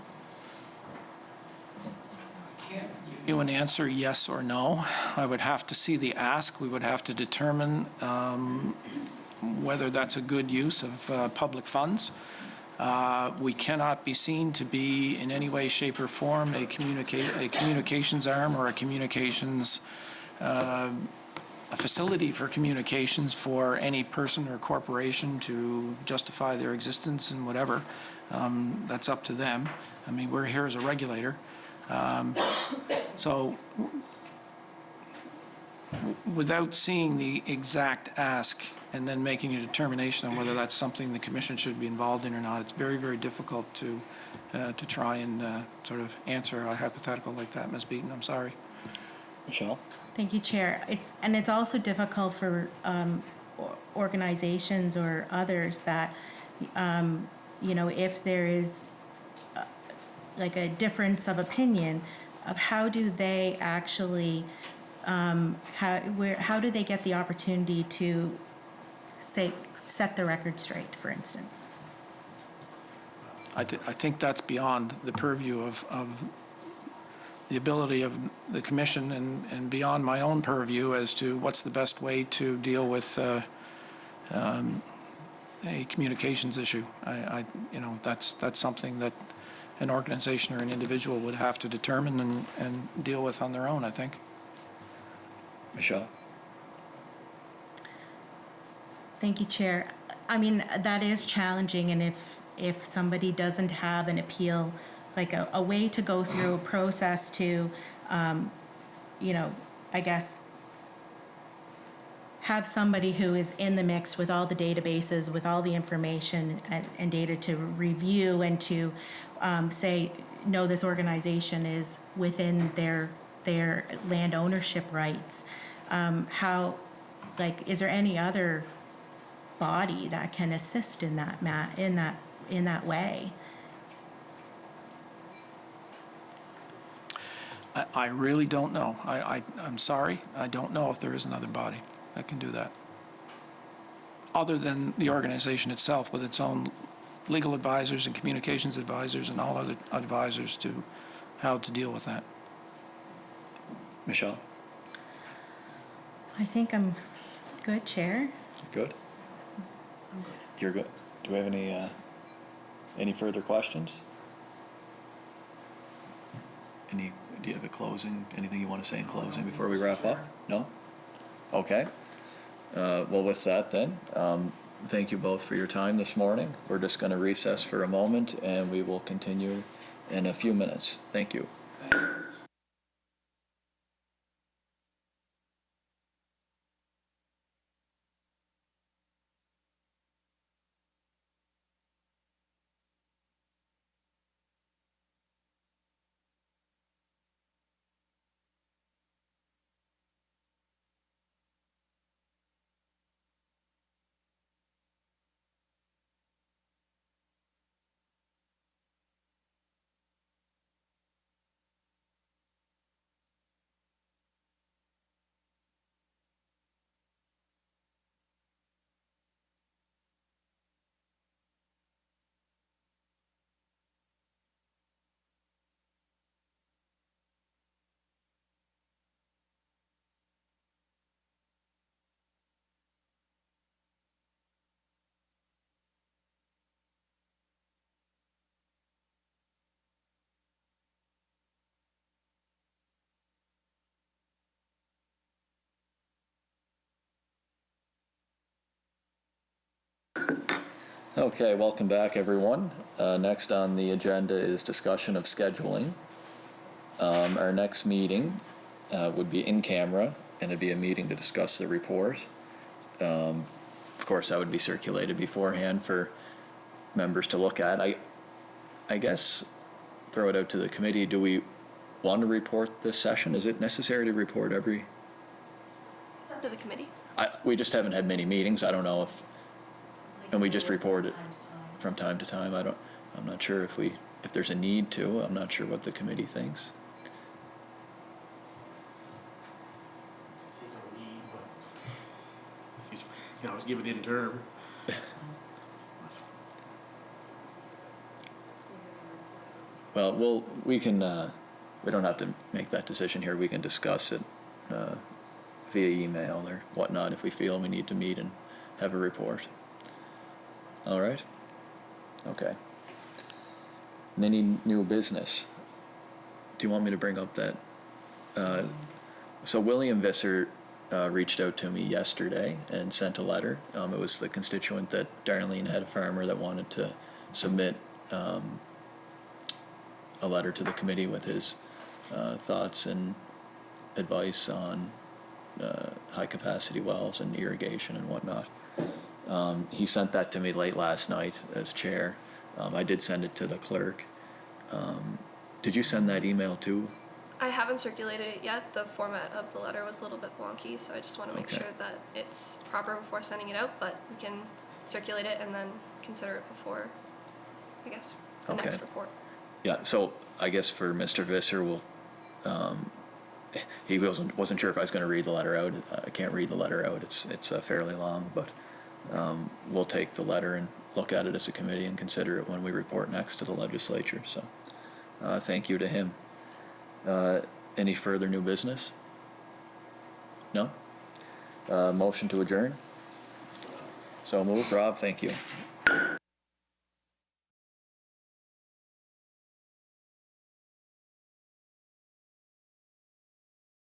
You an answer, yes or no. I would have to see the ask. We would have to determine whether that's a good use of public funds. We cannot be seen to be in any way, shape, or form a communications arm or a communications a facility for communications for any person or corporation to justify their existence and whatever. That's up to them. I mean, we're here as a regulator. So without seeing the exact ask and then making a determination on whether that's something the commission should be involved in or not, it's very, very difficult to try and sort of answer a hypothetical like that, Ms. Beaton. I'm sorry. Michelle? Thank you, Chair. It's also difficult for organizations or others that, if there is like a difference of opinion, of how do they actually, how do they get the opportunity to set the record straight, for instance? I think that's beyond the purview of the ability of the commission and beyond my own purview as to what's the best way to deal with a communications issue. That's something that an organization or an individual would have to determine and deal with on their own, I think. Michelle? Thank you, Chair. I mean, that is challenging, and if somebody doesn't have an appeal, like a way to go through a process to, I guess, have somebody who is in the mix with all the databases, with all the information and data to review and to say, no, this organization is within their land ownership rights. Is there any other body that can assist in that way? I really don't know. I'm sorry. I don't know if there is another body that can do that, other than the organization itself with its own legal advisors and communications advisors and all other advisors to how to deal with that. Michelle? I think I'm good, Chair. Good? You're good. Do we have any further questions? Do you have a closing, anything you want to say in closing before we wrap up? No? Okay. Well, with that then, thank you both for your time this morning. We're just going to recess for a moment and we will continue in a few minutes. Thank you. Okay, welcome back, everyone. Next on the agenda is discussion of scheduling. Our next meeting would be in camera, and it'd be a meeting to discuss the report. Of course, that would be circulated beforehand for members to look at. I guess, throw it out to the committee, do we want to report this session? Is it necessary to report every? It's up to the committee. We just haven't had many meetings, I don't know if, and we just report it from time to time. I'm not sure if there's a need to. I'm not sure what the committee thinks. See no need, but you can always give it in term. Well, we can, we don't have to make that decision here. We can discuss it via email or whatnot if we feel we need to meet and have a report. All right? Okay. And any new business? Do you want me to bring up that? So William Visser reached out to me yesterday and sent a letter. It was the constituent that Darlene had, a farmer that wanted to submit a letter to the committee with his thoughts and advice on high-capacity wells and irrigation and whatnot. He sent that to me late last night as chair. I did send it to the clerk. Did you send that email too? I haven't circulated it yet. The format of the letter was a little bit wonky, so I just want to make Okay. sure that it's proper before sending it out, but we can circulate it and then consider it before, I guess, the Okay. next report. Yeah, so I guess for Mr. Visser, he wasn't sure if I was going to read the letter out. I can't read the letter out. It's fairly long, but we'll take the letter and look at it as a committee and consider it when we report next to the legislature. So thank you to him. Any further new business? No? Motion to adjourn? So move, Rob, thank you.